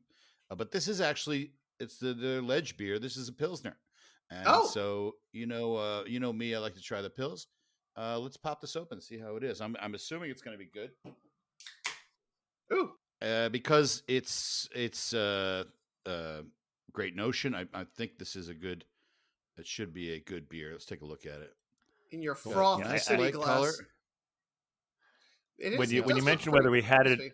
but this is actually, it's the Ledge beer. This is a Pilsner. And so, me, I like to try the pills. Let's pop this open and see how it is. I'm assuming it's going to be good. Ooh. Because it's Great Notion. I think this is it should be a good beer. Let's take a look at it. In your frothy city glass. Color. When you mentioned whether we had it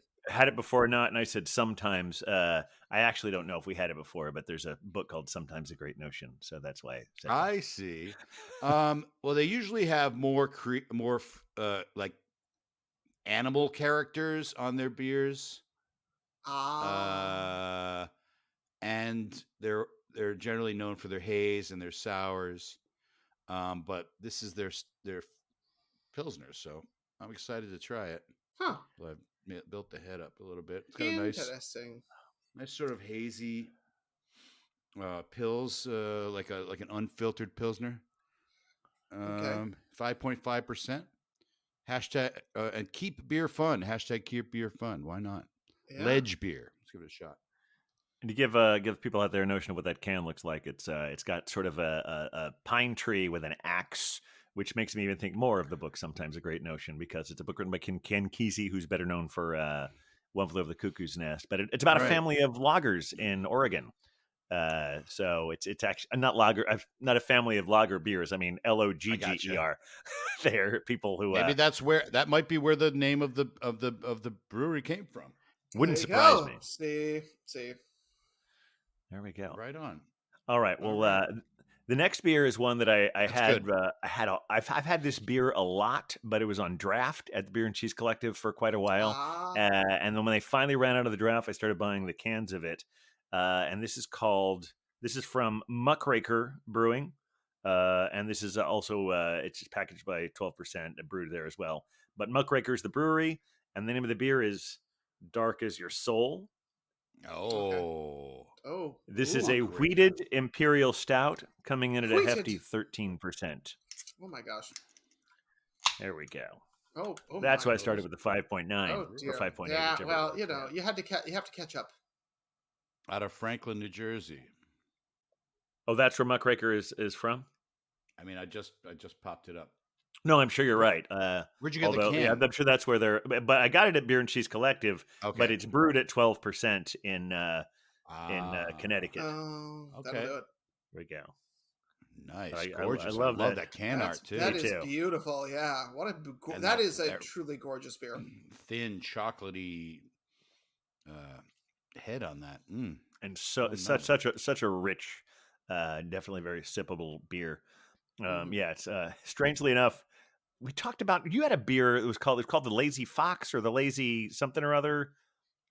before or not, and I said sometimes, I actually don't know if we had it before, but there's a book called Sometimes a Great Notion, so that's why I said I see. Well, they usually have more like animal characters on their beers. And they're generally known for their haze and their sours. But this is their Pilsner, so I'm excited to try it. Huh. Well, I've built the head up a little bit. It's got interesting. Nice sort of hazy pills, like an unfiltered Pilsner. 5.5%. Hashtag and keep beer fun. Hashtag keep beer fun. Why not? Yeah. Ledge beer. Let's give it a shot. And to give people out there a notion of what that can looks like, it's got sort of a pine tree with an axe, which makes me even think more of the book Sometimes a Great Notion, because it's a book written by Ken Kesey, who's better known for One Flew Over the Cuckoo's Nest. But it's about a family of loggers in Oregon. So it's actually not a family of lager beers. I mean Logger. They're people who maybe that might be where the name of the brewery came from. Wouldn't surprise me. See. There we go. Right on. All right. Well, the next beer is one that I've had this beer a lot, but it was on draft at the Beer and Cheese Collective for quite a while. And then when they finally ran out of the draft, I started buying the cans of it. And this is from Muckraker Brewing. And this is also, it's packaged by 12% and brewed there as well. But Muckraker is the brewery, and the name of the beer is Dark as Your Soul. Oh. Oh. This is a wheated imperial stout coming in at a hefty 13%. Oh my gosh. There we go. Oh, that's why I started with the 5.9 or 5.8. Yeah, well, you have to catch up. Out of Franklin, New Jersey. Oh, that's where Muckraker is from? I mean, I just popped it up. No, I'm sure you're right. Where'd you get the Although, yeah, can? I'm sure that's where they're. But I got it at Beer and Cheese Collective. But Okay. it's brewed at 12% in Connecticut. Oh, that'll Okay. do it. There we go. Nice, I gorgeous. love I love that. that can art too. That Me is too. beautiful. Yeah, And that is a truly gorgeous beer. Thin, chocolatey head on that. And so it's such a rich, definitely very sippable beer. Yeah, it's strangely enough, we talked about you had a beer. It was called the Lazy Fox or the Lazy something or other.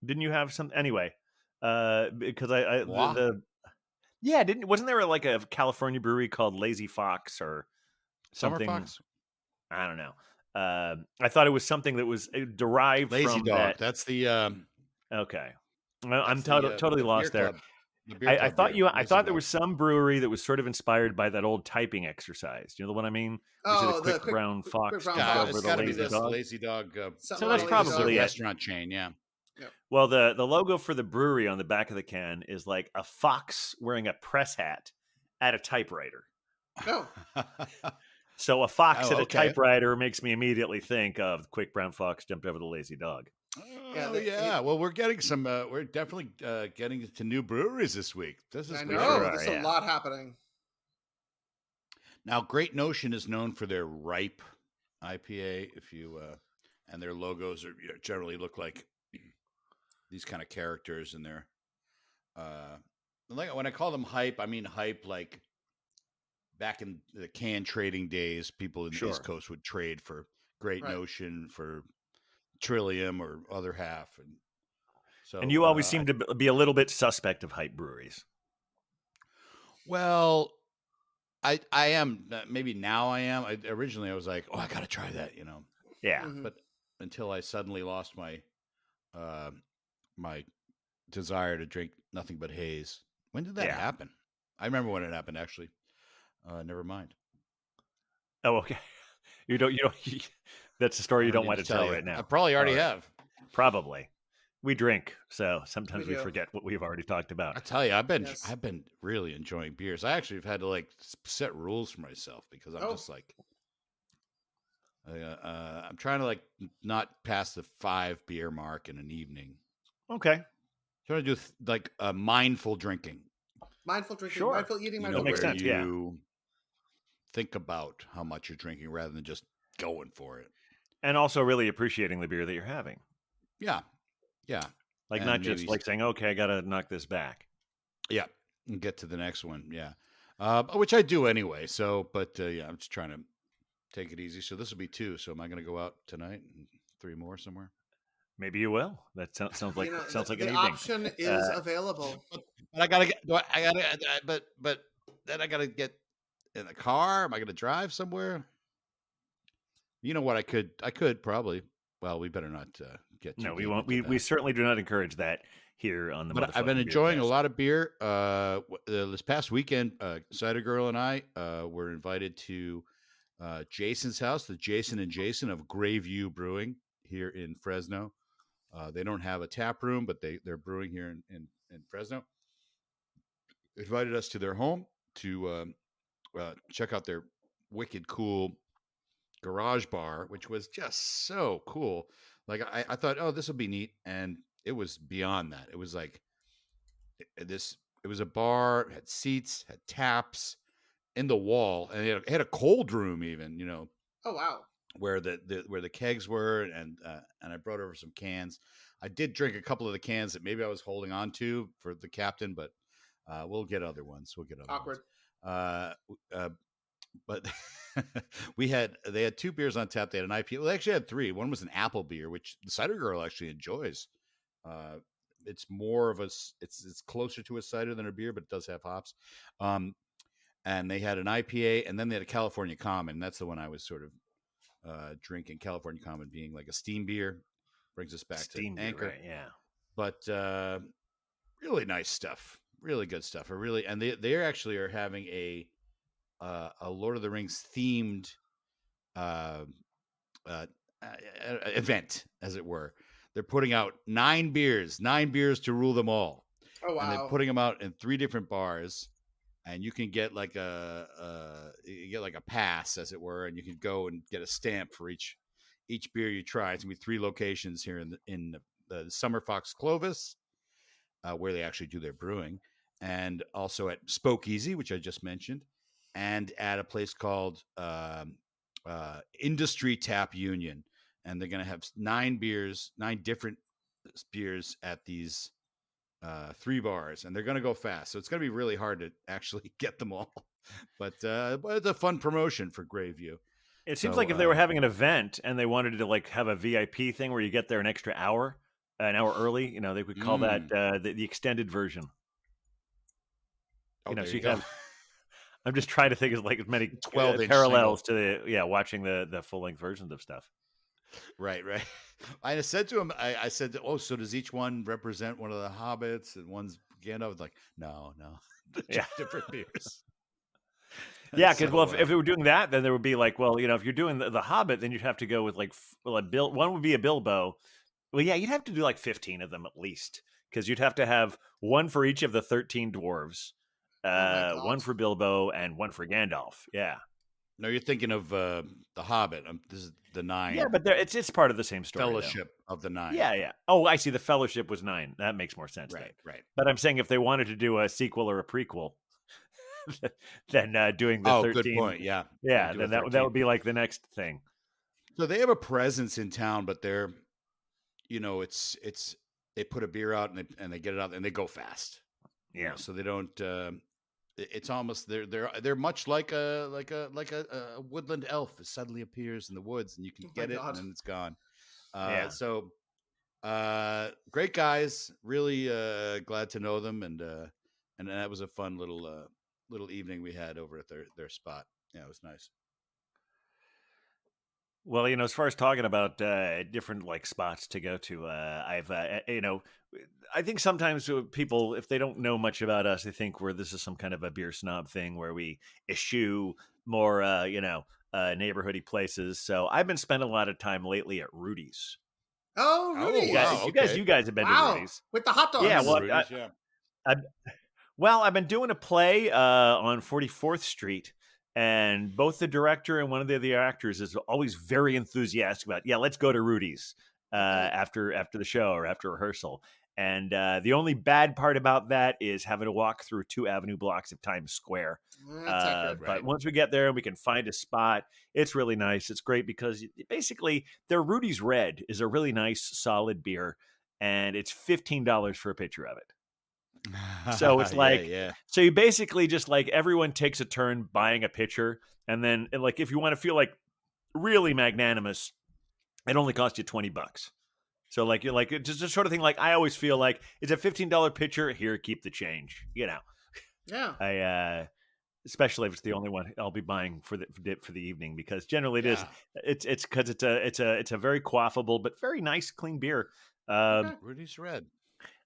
Didn't you have some anyway? Because wasn't there like a California brewery called Lazy Fox or something? Summer Fox? I don't know. I thought it was something that was derived Lazy from Dog. that. That's the Okay. Well, I'm totally lost there. The beer I club thought beer. I thought there was some brewery that was sort of inspired by that old typing exercise. You know what I mean? You see the quick brown fox brown jump fox. over It's the got to be lazy this dog. Lazy Dog. So that's probably a it. restaurant chain. Yeah. Yep. Well, the logo for the brewery on the back of the can is like a fox wearing a press hat at a typewriter. Oh. So a fox at a okay. typewriter makes me immediately think of the quick brown fox jumped over the lazy dog. Oh, yeah. Well, we're getting some. We're definitely getting to new breweries this week. This is I great. know. There's a lot happening. Now, Great Notion is known for their ripe IPA. If you and their logos are generally look like these kind of characters, and they're like when I call them hype, I mean hype like back in the can trading days. People in the East Coast would trade for Great Notion for Trillium or other half, and so. And you always seem to be a little bit suspect of hype breweries. Well, I am maybe now I am. Originally I was like, oh, I got to try that, Yeah. Mm-hmm. But until I suddenly lost my my desire to drink nothing but haze. When did that happen? I remember when it happened. Actually, never mind. Oh, okay. You don't. That's a story you don't want to tell right now. I probably already have. Probably. We drink, so sometimes we forget what we've already talked about. I tell you, I've been really enjoying beers. I actually have had to like set rules for myself because I'm just like, I'm trying to like not pass the 5 beer mark in an evening. Okay. Trying to do like mindful drinking. Mindful drinking, mindful eating, mindful that makes sense. You think about how much you're drinking rather than just going for it. And also really appreciating the beer that you're having. Yeah. Yeah. Like not just like saying, okay, I got to knock this back. Yeah. And get to the next one. Yeah. Which I do anyway. So, but yeah, I'm just trying to take it easy. So this will be 2. So am I going to go out tonight and 3 more somewhere? Maybe you will. That sounds like an evening. The option is available. But I gotta get. But then I gotta get in the car. Am I gonna drive somewhere? You know what? I could probably. Well, we better not get. No, we won't. We certainly do not encourage that here on the. But I've been enjoying a lot of beer. This past weekend, Cider Girl and I were invited to Jason's house, the Jason and Jason of Grayview Brewing here in Fresno. They don't have a tap room, but they're brewing here in Fresno. They invited us to their home to check out their wicked cool garage bar, which was just so cool. Like I thought, oh, this will be neat, and it was beyond that. It was like this. It was a bar, had seats, had taps in the wall, and it had a cold room even. Oh wow. Where the kegs were, and I brought over some cans. I did drink a couple of the cans that maybe I was holding on to for the captain, but we'll get other ones. Awkward. But they had 2 beers on tap. They had an IPA. Well, they actually had 3. One was an apple beer, which the Cider Girl actually enjoys. It's more of it's closer to a cider than a beer, but it does have hops. And they had an IPA, and then they had a California Common. That's the one I was sort of drinking. California Common being like a steam beer, brings us back steam to Anchor. Beer, right, yeah. But really nice stuff, really good stuff. And they actually are having a Lord of the Rings themed event, as it were. They're putting out 9 beers to rule them all. Oh wow! And they're putting them out in 3 different bars. and you can get like a pass, as it were, and you can go and get a stamp for each beer you try. It's gonna be 3 locations here in the Summer Fox Clovis, where they actually do their brewing, and also at Spokeasy, which I just mentioned, and at a place called Industry Tap Union. And they're going to have 9 different beers at these 3 bars, and they're going to go fast. So it's going to be really hard to actually get them all. But it's a fun promotion for Greyview. It seems like if they were having an event and they wanted to like have a VIP thing where you get there an hour early, they would call that the extended version. Oh, so you have. I'm just trying to think of like as many 12-inch parallels to watching the full length versions of stuff. Right. I said to him, I said, "Oh, so does each one represent one of the hobbits and one's Gandalf?" Like, no, Yeah, different beers. Yeah, because if we were doing that, then there would be like, if you're doing the Hobbit, then you'd have to go with like one would be a Bilbo. Well, yeah, you'd have to do like 15 of them at least, because you'd have to have one for each of the 13 dwarves, one for Bilbo and one for Gandalf. Yeah. No, you're thinking of the Hobbit. This is the 9. Yeah, but it's part of the same story. Fellowship of the 9. Yeah. Oh, I see. The Fellowship was 9. That makes more sense. Right. But I'm saying if they wanted to do a sequel or a prequel, then doing the 13. Good point. Yeah. Then that would be like the next thing. So they have a presence in town, but they're, it's they put a beer out and they get it out and they go fast. Yeah. So they don't. It's almost they're much like a woodland elf that suddenly appears in the woods and you can get it and then it's gone. So great guys, really glad to know them, and that was a fun little evening we had over at their spot. Yeah, it was nice. Well, as far as talking about different like spots to go to, I've I think sometimes people, if they don't know much about us, they think this is some kind of a beer snob thing where we eschew more neighborhoody places. So I've been spending a lot of time lately at Rudy's. Oh, Rudy's! Wow, you guys have been to Rudy's with the hot dogs. Yeah, well, Rudy's, I've been doing a play on 44th Street. And both the director and one of the other actors is always very enthusiastic about, let's go to Rudy's after the show or after rehearsal. And the only bad part about that is having to walk through 2 avenue blocks of Times Square. But once we get there and we can find a spot, it's really nice. It's great because basically their Rudy's Red is a really nice, solid beer. And it's $15 for a pitcher of it. So it's like, so you basically just like everyone takes a turn buying a pitcher, and then like if you want to feel like really magnanimous, it only costs you $20. So like you're like it's just the sort of thing. Like I always feel like it's a $15 pitcher. Here, keep the change. Yeah. I especially if it's the only one I'll be buying for the evening, because generally it is. It's because it's a very quaffable but very nice clean beer. Rudy's Red.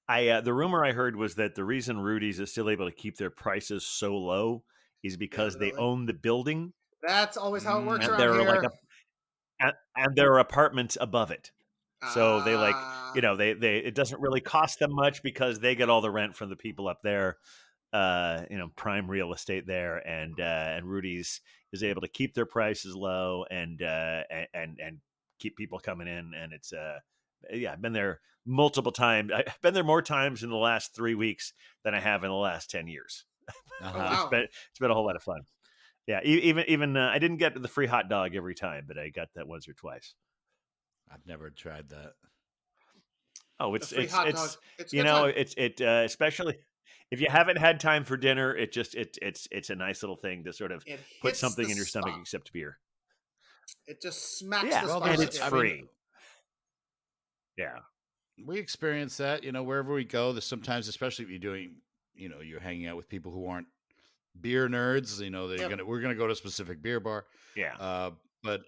The rumor I heard was that the reason Rudy's is still able to keep their prices so low is because they own the building. That's always how it works and around here. And there are apartments above it. So they like, they it doesn't really cost them much because they get all the rent from the people up there, prime real estate there, and Rudy's is able to keep their prices low and keep people coming in, and it's I've been there multiple times. I've been there more times in the last 3 weeks than I have in the last 10 years. Wow. It's been a whole lot of fun. Yeah, even I didn't get the free hot dog every time, but I got that once or twice. I've never tried that. Oh, it's it's especially if you haven't had time for dinner, it's a nice little thing to sort of put something in your stomach except beer. It just smacks the spot. spot. And it's free. Yeah. We experience that, wherever we go. There's sometimes, especially if you're doing, you're hanging out with people who aren't beer nerds, we're gonna go to a specific beer bar. Yeah. But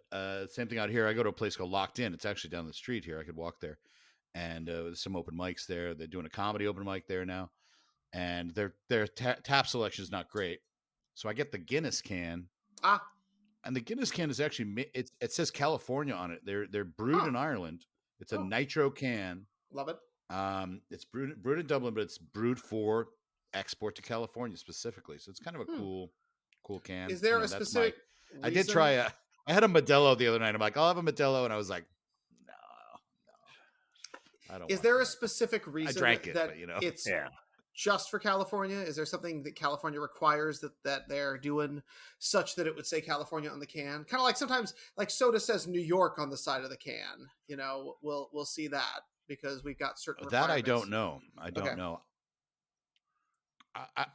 same thing out here. I go to a place called Locked In. It's actually down the street here. I could walk there, and there's some open mics there. They're doing a comedy open mic there now, and their tap selection is not great. So I get the Guinness can. And the Guinness can is actually it says California on it. They're brewed in Ireland. It's a nitro can. Love it. It's brewed in Dublin, but it's brewed for export to California specifically. So it's kind of a cool can. Is there a specific reason? I did try I had a Modelo the other night. I'm like, I'll have a Modelo, and I was like, no, I don't. Is there a specific reason I drank it, that but, you know, it's just for California? Is there something that California requires that they're doing such that it would say California on the can? Kind of like sometimes like soda says New York on the side of the can. You know, we'll see that because we've got certain that I don't know. I don't know.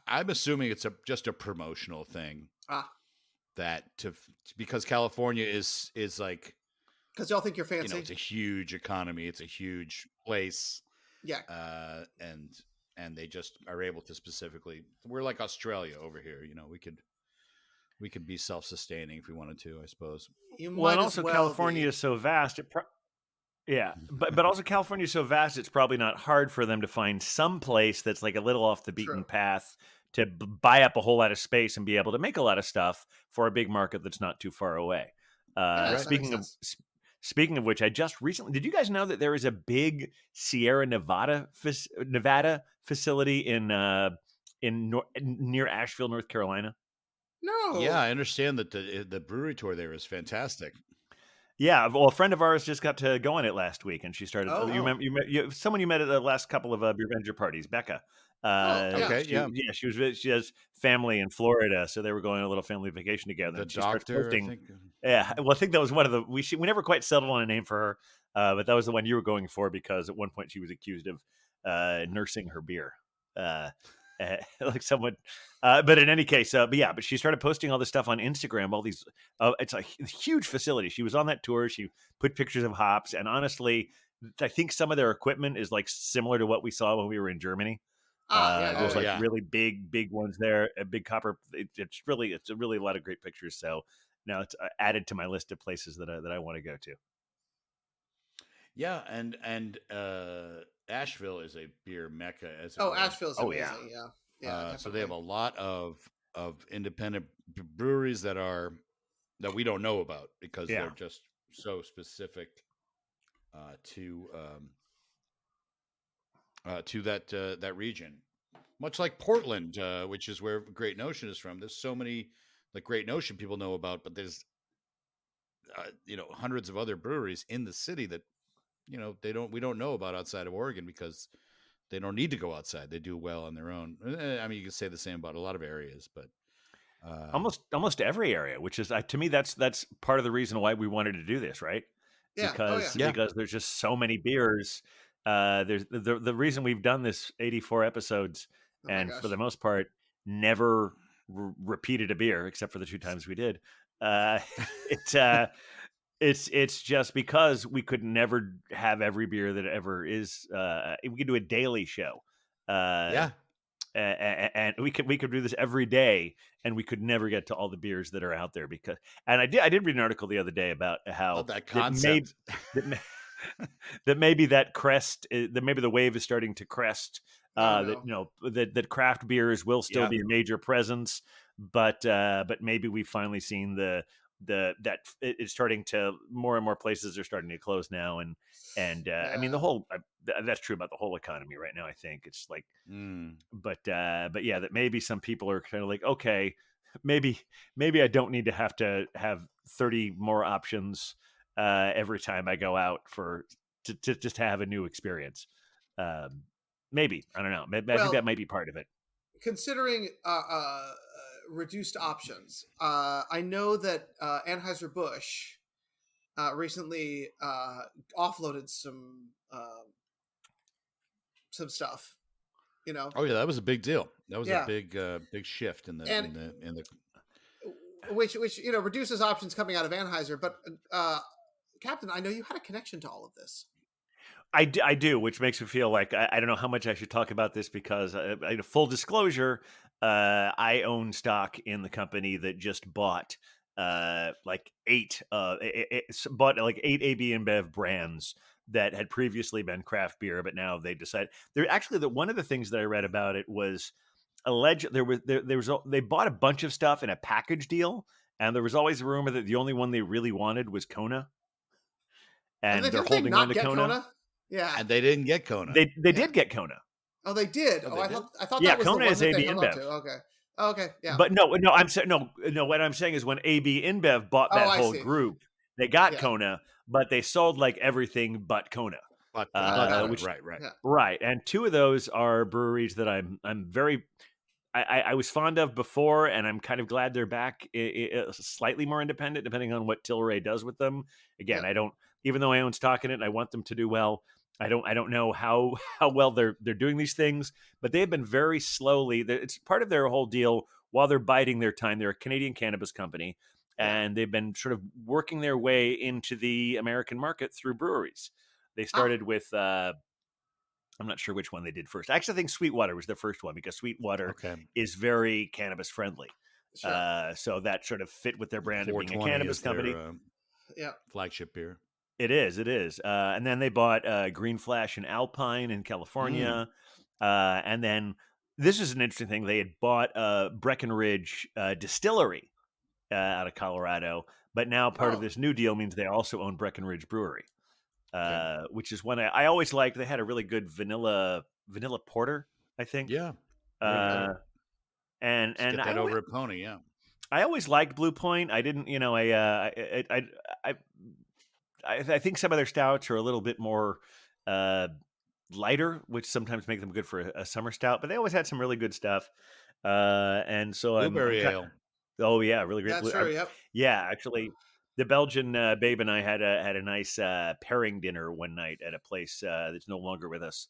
I'm assuming it's just a promotional thing. That because California is like, because y'all think you're fancy. You know, it's a huge economy. It's a huge place. Yeah. And they just are able to specifically. We're like Australia over here. You know, we could be self-sustaining if we wanted to, I suppose. Well, and also California is so vast. But also California is so vast. It's probably not hard for them to find some place that's like a little off the beaten path to buy up a whole lot of space and be able to make a lot of stuff for a big market that's not too far away. Speaking of which, I just recently, did you guys know that there is a big Sierra Nevada facility near Asheville, North Carolina? No. Yeah, I understand that the brewery tour there is fantastic. Yeah, well, a friend of ours just got to go on it last week, and she started. You remember someone you met at the last couple of Beer Avenger parties, Becca. She has family in Florida, so they were going on a little family vacation together. The doctor, I think. Yeah, well, I think that was one of the we never quite settled on a name for her, but that was the one you were going for because at one point she was accused of nursing her beer. Like someone, but in any case, but she started posting all this stuff on Instagram. All these, it's a huge facility. She was on that tour. She put pictures of hops, and honestly, I think some of their equipment is like similar to what we saw when we were in Germany. There's really big ones there, a big copper. It's really a lot of great pictures. So now it's added to my list of places that I want to go to. Yeah, and Asheville is a beer mecca. Asheville's amazing. Yeah. So they have a lot of independent breweries that we don't know about because they're just so specific to that region. Much like Portland, which is where Great Notion is from. There's so many like Great Notion people know about, but there's hundreds of other breweries in the city that we don't know about outside of Oregon because they don't need to go outside. They do well on their own. I mean, you could say the same about a lot of areas, but almost every area, which is to me that's part of the reason why we wanted to do this, right? Yeah. Because there's just so many beers. There's the reason we've done this 84 episodes and for the most part never repeated a beer except for the 2 times we did. It's just because we could never have every beer that ever is. We could do a daily show, and we could do this every day, and we could never get to all the beers that are out there And I did read an article the other day about how that concept that maybe that crest, that maybe the wave is starting to crest. That craft beers will still be a major presence, but maybe we've finally seen that it's starting to more and more places are starting to close now, and I mean the whole that's true about the whole economy right now. I think it's like, but yeah, that maybe some people are kind of like, okay, maybe I don't need to have 30 more options every time I go out to just have a new experience. Maybe I don't know. I think that might be part of it. Considering reduced options. I know that Anheuser-Busch recently offloaded some stuff. Oh yeah, that was a big deal. That was a big shift in the which reduces options coming out of Anheuser. But Captain, I know you had a connection to all of this. I do, which makes me feel like I don't know how much I should talk about this because full disclosure, I own stock in the company that just bought like 8 AB InBev brands that had previously been craft beer, but now they decided they're actually one of the things that I read about it was alleged they bought a bunch of stuff in a package deal, and there was always a rumor that the only one they really wanted was Kona, and they're holding on to Kona. Yeah, and they didn't get Kona. They did get Kona. Oh, they did. Oh, Oh, they I did? thought Yeah, that was the Kona one is that they AB held on to. InBev. Okay. Okay. Yeah. But no, I'm saying no. What I'm saying is when AB InBev bought Oh, that I whole see. group, they got Yeah. Kona, but they sold like everything but Kona. But got it. Which right. Yeah. right, and two of those are breweries that I'm very I was fond of before, and I'm kind of glad they're back slightly more independent, depending on what Tilray does with them. Again, Yeah. I don't, even though I own stock in it, and I want them to do well. I don't know how well they're doing these things, but they've been very slowly. It's part of their whole deal. While they're biding their time, they're a Canadian cannabis company, Yeah. and they've been sort of working their way into the American market through breweries. They started with. I'm not sure which one they did first. I actually think Sweetwater was the first one because Sweetwater Okay. is very cannabis friendly. Sure. So that sort of fit with their brand of being a 420 cannabis is their company. Yeah. flagship beer. It is. And then they bought Green Flash and Alpine in California. And then this is an interesting thing. They had bought Breckenridge Distillery out of Colorado. But now part of this new deal means they also own Breckenridge Brewery. Which is one I always liked. They had a really good vanilla porter, I think. Yeah. And Just get that over at Pony. Yeah. I always liked Blue Point. I didn't, I think some of their stouts are a little bit more lighter, which sometimes make them good for a summer stout. But they always had some really good stuff. And so Blueberry ale. Oh yeah, really great. That's true. Yep. Yeah, actually, the Belgian babe and I had a nice pairing dinner one night at a place that's no longer with us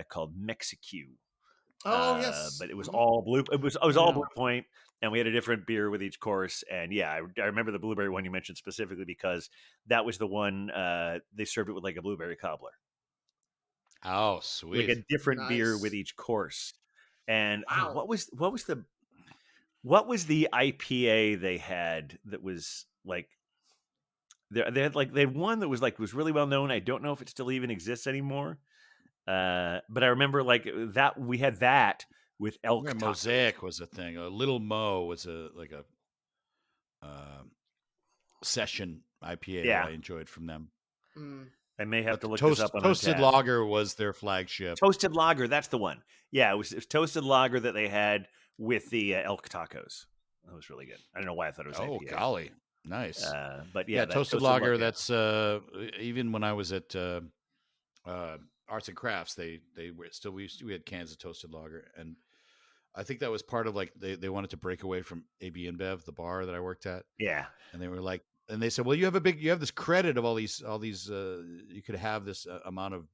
called Mexique. Oh yes. But it was all blue. It was all Blue Point, and we had a different beer with each course. And yeah, I remember the blueberry one you mentioned specifically because that was the one they served it with like a blueberry cobbler. Oh, sweet! Like a different beer with each course. And what was the IPA they had that was like they had one that was really well known. I don't know if it still even exists anymore. But I remember like that we had that with elk. Mosaic was a thing. A Little Mo was a session IPA that I enjoyed from them. I may have to look this up on Toasted Lager was their flagship. Toasted Lager, that's the one. Yeah, it was Toasted Lager that they had with the elk tacos. That was really good. I don't know why I thought it was IPA. Oh, golly. Nice. But yeah, Toasted Lager, that's even when I was at Arts and Crafts, they were still we had cans of Toasted Lager, and I think that was part of like they wanted to break away from AB InBev, the bar that I worked at. Yeah. And they were like, and they said, well, you have this credit of all these you could have this amount of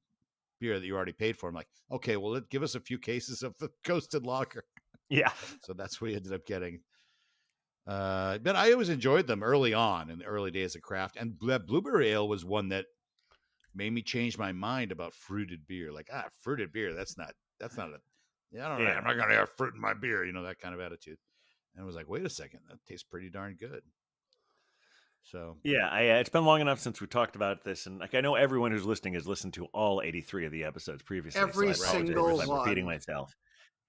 beer that you already paid for. I'm like, okay, well, give us a few cases of the Toasted Lager. Yeah. So that's what we ended up getting. But I always enjoyed them early on in the early days of craft, and that blueberry ale was one that made me change my mind about fruited beer. Like, fruited beer, that's not I'm not gonna have fruit in my beer, that kind of attitude. And I was like, wait a second, that tastes pretty darn good. So yeah, it's been long enough since we talked about this, and like I know everyone who's listening has listened to all 83 of the episodes previously. Every single one. I'm repeating myself.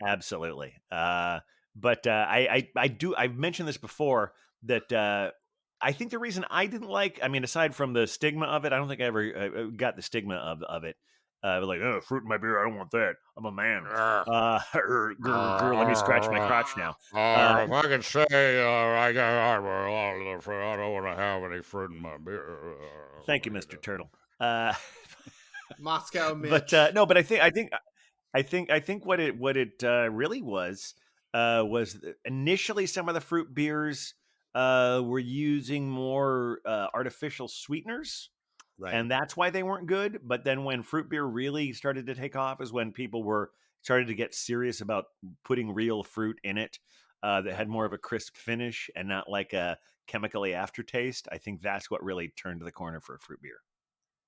Absolutely. But I've mentioned this before that I think the reason I didn't aside from the stigma of it, I don't think I ever got the stigma of it. Like, fruit in my beer, I don't want that. I'm a man. Let me scratch my crotch now. If I can say I got a lot of the fruit, I don't want to have any fruit in my beer. Thank you, Mr. Turtle. Moscow Mitch. But no, but I think what it really was initially some of the fruit beers were using more artificial sweeteners. Right. And that's why they weren't good. But then when fruit beer really started to take off is when people started to get serious about putting real fruit in it that had more of a crisp finish and not like a chemically aftertaste. I think that's what really turned the corner for a fruit beer.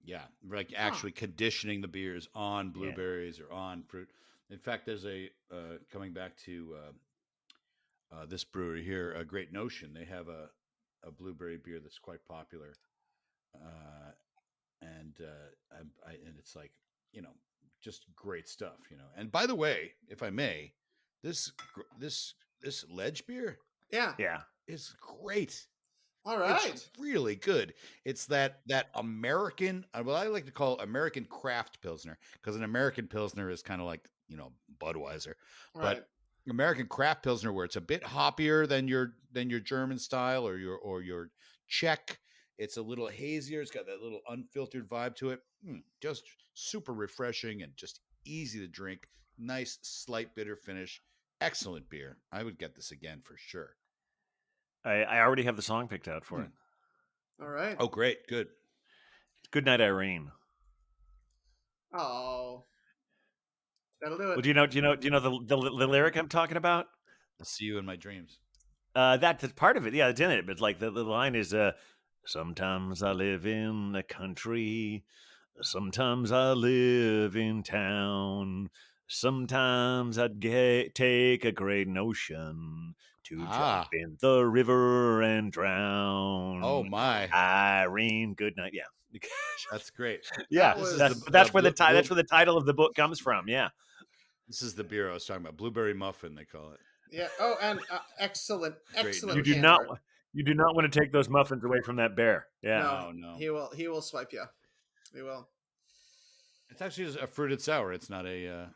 Yeah, like actually conditioning the beers on blueberries or on fruit. In fact, there's coming back to this brewery here, a Great Notion. They have a blueberry beer that's quite popular. And it's like, just great stuff, And by the way, if I may, this Ledge beer, is great. All right, it's really good. It's that American, what I like to call American craft Pilsner, because an American Pilsner is kind of like Budweiser. Right. But American craft Pilsner, where it's a bit hoppier than your German style or your Czech. It's a little hazier. It's got that little unfiltered vibe to it. Just super refreshing and just easy to drink. Nice, slight bitter finish. Excellent beer. I would get this again for sure. I already have the song picked out for it. All right. Oh, great. Good. Good Night, Irene. Oh, that'll do it. Well, do you know the lyric I'm talking about? I'll see you in my dreams. That's part of it. Yeah, it's in it. But like the line is, sometimes I live in the country, sometimes I live in town. Sometimes I'd take a great notion to jump in the river and drown. Oh my, Irene, good night. Yeah, that's great. Yeah, that's where the title of the book comes from. Yeah, this is the beer I was talking about. Blueberry muffin, they call it. Yeah. Oh, and excellent. You do not want to take those muffins away from that bear. Yeah. No. He will swipe you. He will. It's actually a fruited sour. It's not a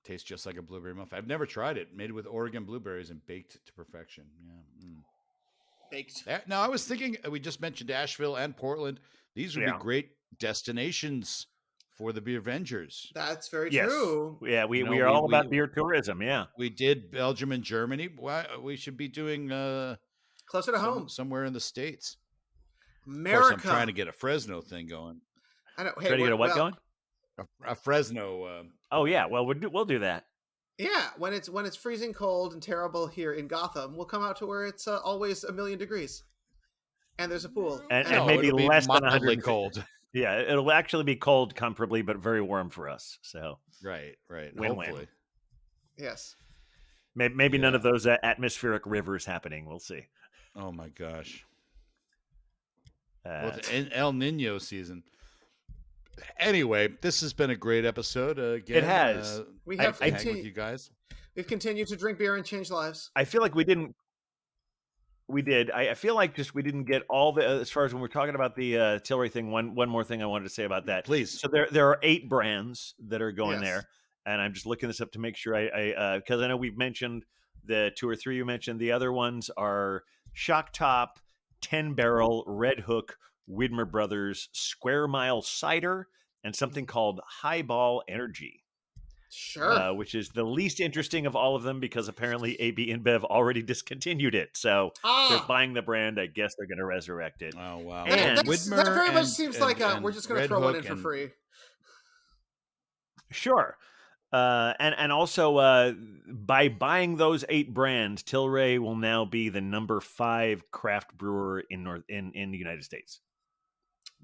tastes just like a blueberry muffin. I've never tried it. Made with Oregon blueberries and baked to perfection. Yeah. Baked. No, I was thinking we just mentioned Asheville and Portland. These would be great destinations for the Beer Avengers. That's very true. Yeah, we are all about beer tourism. Yeah, we did Belgium and Germany. We should be doing closer to home, somewhere in the States. America. Of course, I'm trying to get a Fresno thing going. I know. Hey, trying to get a what going? A Fresno. Oh yeah, well we'll do that. Yeah, when it's freezing cold and terrible here in Gotham, we'll come out to where it's always 1,000,000 degrees, and there's a pool, and maybe less than 100 cold. Yeah, it'll actually be cold comfortably, but very warm for us. So right, win-win. Hopefully. Yes. Maybe none of those atmospheric rivers happening. We'll see. Oh my gosh. Well, it's El Nino season. Anyway, this has been a great episode. Again, it has. We have hang with you guys. We've continued to drink beer and change lives. I feel like we didn't. We did. I feel like we didn't get all the as far as when we're talking about the Tilray thing. One more thing I wanted to say about that, please. So there are 8 brands that are going there, and I'm just looking this up to make sure I because I know we've mentioned the 2 or 3 you mentioned. The other ones are Shock Top, 10 Barrel, Red Hook, Widmer Brothers, Square Mile Cider, and something called Highball Energy. Sure. Which is the least interesting of all of them because apparently AB InBev already discontinued it. So they're buying the brand. I guess they're going to resurrect it. Oh, wow. And that very much seems like we're just going to throw one in for free. Sure. And also by buying those 8 brands, Tilray will now be the number 5 craft brewer in the United States.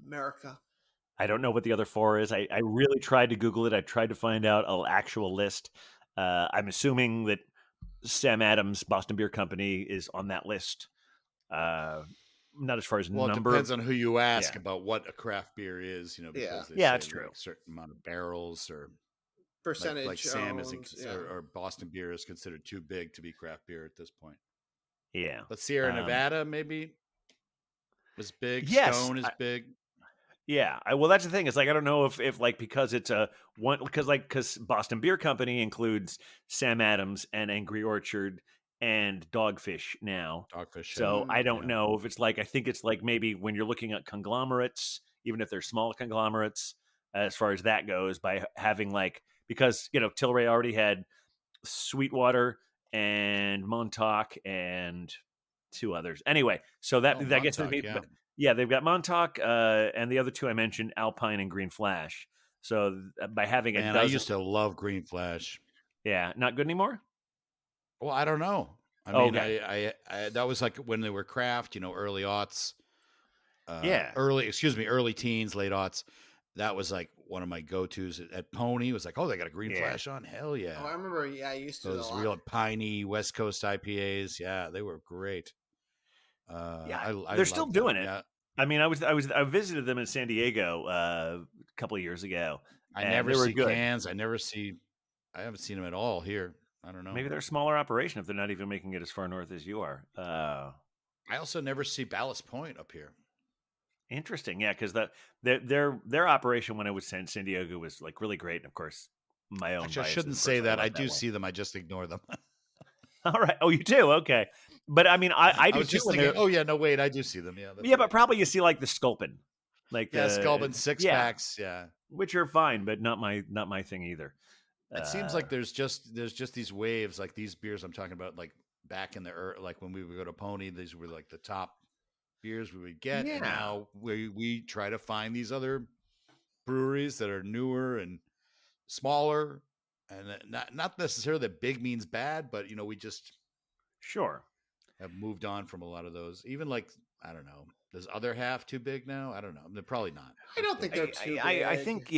America. I don't know what the other 4 is. I really tried to Google it. I tried to find out an actual list. I'm assuming that Sam Adams, Boston Beer Company, is on that list. Not as far as number. It depends on who you ask about what a craft beer is. Because it's true. Like a certain amount of barrels or percentage. Like Sam or Boston Beer is considered too big to be craft beer at this point. Yeah, but Sierra Nevada maybe is big. Yes, Stone is big. Yeah, well, that's the thing. It's like I don't know if like because it's because Boston Beer Company includes Sam Adams and Angry Orchard and Dogfish now. So I don't know if it's like I think it's like maybe when you're looking at conglomerates, even if they're small conglomerates, as far as that goes, by having like because Tilray already had Sweetwater and Montauk and 2 others. Anyway, so that I guess they've got Montauk and the other 2 I mentioned, Alpine and Green Flash. So by having a dozen, I used to love Green Flash. Yeah, not good anymore. Well, I don't know. I mean, I that was like when they were craft, early aughts. Early teens, late aughts. That was like one of my go-tos at Pony. It was like, oh, they got a Green Flash on. Hell yeah! Oh, I remember. Yeah, I used to those real piney West Coast IPAs. Yeah, they were great. They're still doing it. Yeah. I mean, I visited them in San Diego a couple of years ago. I never see cans. I haven't seen them at all here. I don't know. Maybe they're a smaller operation if they're not even making it as far north as you are. I also never see Ballast Point up here. Interesting. Yeah, because their operation when I was in San Diego was like really great. And of course, my own Actually, I biases, shouldn't of say course, that. I love do one. see them. I just ignore them. All right. Oh, you do? Okay. But I mean, I do was too. just When thinking, they're oh yeah, no wait, I do see them. Yeah, that's yeah, right. but probably you see like the Sculpin, like Yeah, the Sculpin six packs. Yeah, which are fine, but not my thing either. it seems like there's just these waves, like these beers I'm talking about, like back in the like when we would go to Pony, these were like the top beers we would get, and Yeah. now we try to find these other breweries that are newer and smaller, and not necessarily that big means bad, but we just Sure have moved on from a lot of those. Even like, I don't know, does Other Half too big now? I don't know. They're probably not. I don't think they're too big. I think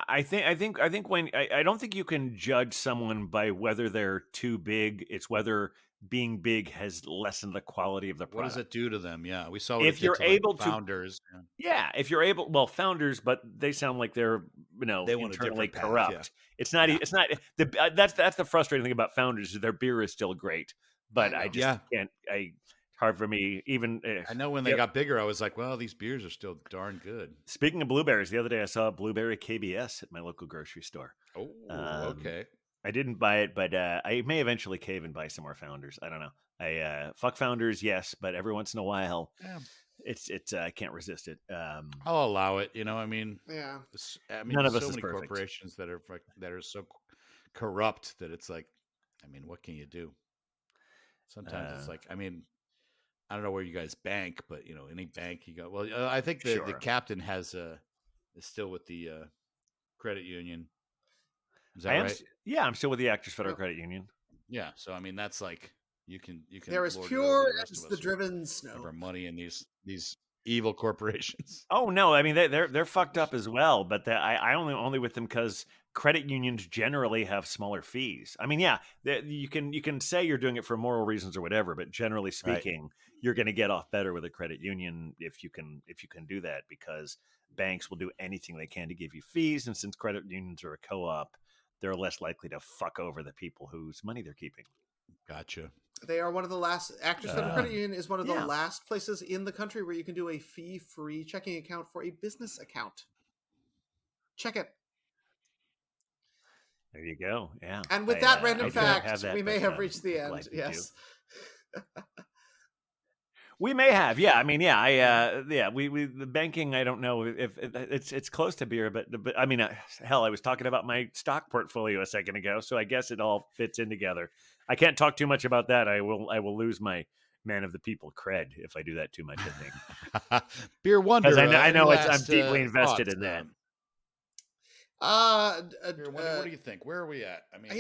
I think when I don't think you can judge someone by whether they're too big. It's whether being big has lessened the quality of the product. What does it do to them? Yeah, we saw what if you're able to Founders. Yeah, if you're able, well, Founders, but they sound like they're They want a internally different path, corrupt. yeah. It's not. It's not. That's the frustrating thing about Founders is their beer is still great, but I just can't. Hard for me. Even I know when they got bigger, I was like, well, these beers are still darn good. Speaking of blueberries, the other day I saw a blueberry KBS at my local grocery store. Oh, okay. I didn't buy it, but I may eventually cave and buy some more Founders. I don't know. I fuck Founders, yes, but every once in a while, it's I can't resist it. I'll allow it. I mean, yeah. I mean, none of there's us so is many perfect. corporations that are so corrupt that it's like, I mean, what can you do? Sometimes it's like, I mean, I don't know where you guys bank, but any bank you go. Well, I think the captain is still with the credit union. Is that right? Yeah, I'm still with the Actors Federal Credit Union. Yeah, so I mean that's like you can. They're as pure as the driven snow. Of our money in these evil corporations. Oh no, I mean they're fucked up as well. But I only with them because credit unions generally have smaller fees. I mean, yeah, you can say you're doing it for moral reasons or whatever, but generally speaking, you're going to get off better with a credit union if you can do that, because banks will do anything they can to give you fees, and since credit unions are a co-op, they're less likely to fuck over the people whose money they're keeping. Gotcha. They are one of the last. Actors Federal Credit Union is one of the last places in the country where you can do a fee-free checking account for a business account. Check it. There you go. Yeah. And with that random fact, we may have reached the end. Yes. We may have, yeah. I mean, yeah. We the banking. I don't know if it's close to beer, but I mean, hell, I was talking about my stock portfolio a second ago, so I guess it all fits in together. I can't talk too much about that. I will lose my man of the people cred if I do that too much. I think. Beer Wonder, because I know I'm deeply invested in that. Beer Wonder, what do you think? Where are we at? I mean,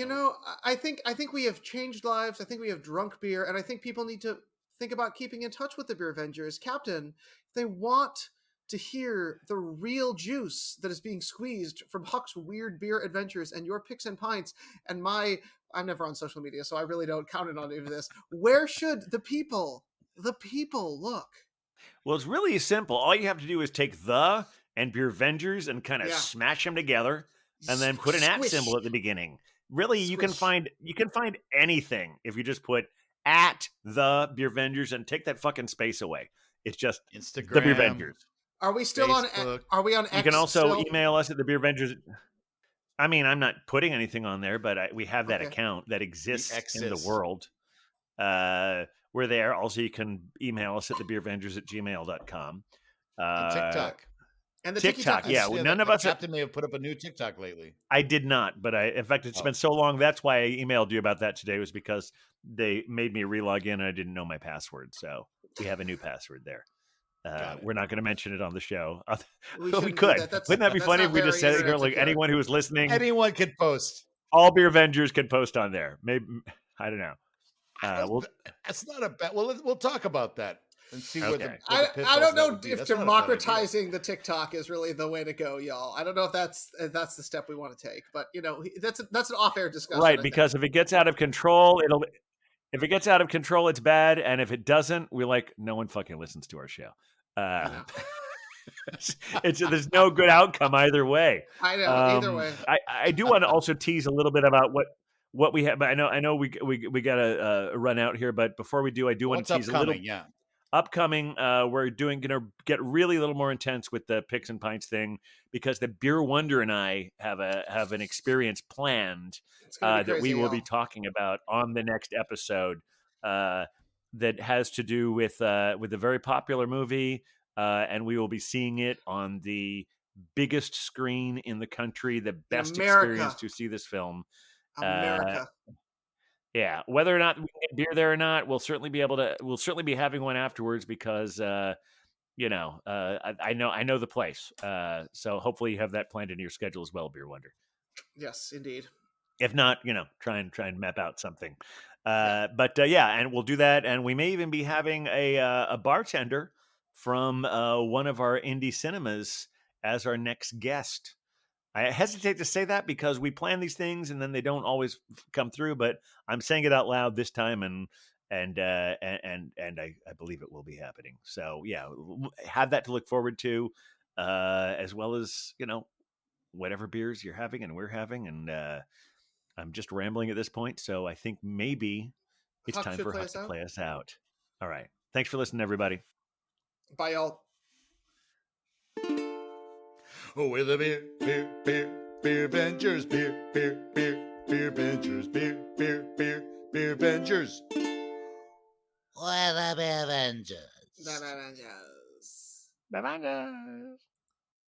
I think we have changed lives. I think we have drunk beer, and I think people need to think about keeping in touch with the Beer Avengers. Captain, if they want to hear the real juice that is being squeezed from Huck's weird beer adventures and your picks and pints and I'm never on social media, so I really don't count on any of this. Where should the people look? Well, it's really simple. All you have to do is take the and Beer Avengers and kind of smash them together, and then put an @ symbol at the beginning. Really, you can find anything if you just put @the Beer Avengers and take that fucking space away. It's just Instagram, the Beer Avengers. Are we still Facebook. Are we on X? You can also still? email us at the Beer Avengers. I mean, I'm not putting anything on there, but we have that account that exists in the world. We're there. Also, you can email us at thebeeravengers@gmail.com. And TikTok. And the TikTok, yeah. None of us. Captain may have put up a new TikTok lately. I did not, but in fact, it's been so long. That's why I emailed you about that today, was because they made me relog in and I didn't know my password. So we have a new password there. We're not going to mention it on the show. We could. Wouldn't that be funny if we just said it here? Like anyone who is listening, anyone could post. All Beer Avengers can post on there. Maybe, I don't know. That's not a bad. Well, we'll talk about that and see where the I don't know if democratizing the TikTok is really the way to go, y'all. I don't know if that's the step we want to take, but that's an off-air discussion, right? Because if it gets out of control, if it gets out of control, it's bad, and if it doesn't, we're like, no one fucking listens to our show. There's no good outcome either way. I know either way. I do want to also tease a little bit about what we have. But I know we got to run out here. But before we do, I do want to tease a little. Yeah. upcoming, we're gonna get really a little more intense with the Picks and Pints thing, because the Beer Wonder and I have an experience planned It's gonna be that we crazy, will be y'all. talking about on the next episode. That has to do with a very popular movie, and we will be seeing it on the biggest screen in the country, the In best experience America. to see this film. Uh, America. yeah, whether or not we can get beer there or not, we'll certainly be having one afterwards, because I know the place. So hopefully you have that planned into your schedule as well, Beer Wonder. Yes, indeed. If not, try and map out something. Yeah. And we'll do that, and we may even be having a bartender from one of our indie cinemas as our next guest. I hesitate to say that because we plan these things and then they don't always come through, but I'm saying it out loud this time, and I believe it will be happening. So yeah, have that to look forward to, as well as whatever beers you're having and we're having, and I'm just rambling at this point, so I think maybe it's Huck time should for play Huck us to out. play us out. All right, thanks for listening, everybody. Bye, y'all. Oh, we're the beer Vengers, beer Vengers, beer Vengers. We're the Beer Avengers. Bye, Avengers. Bye-bye, guys.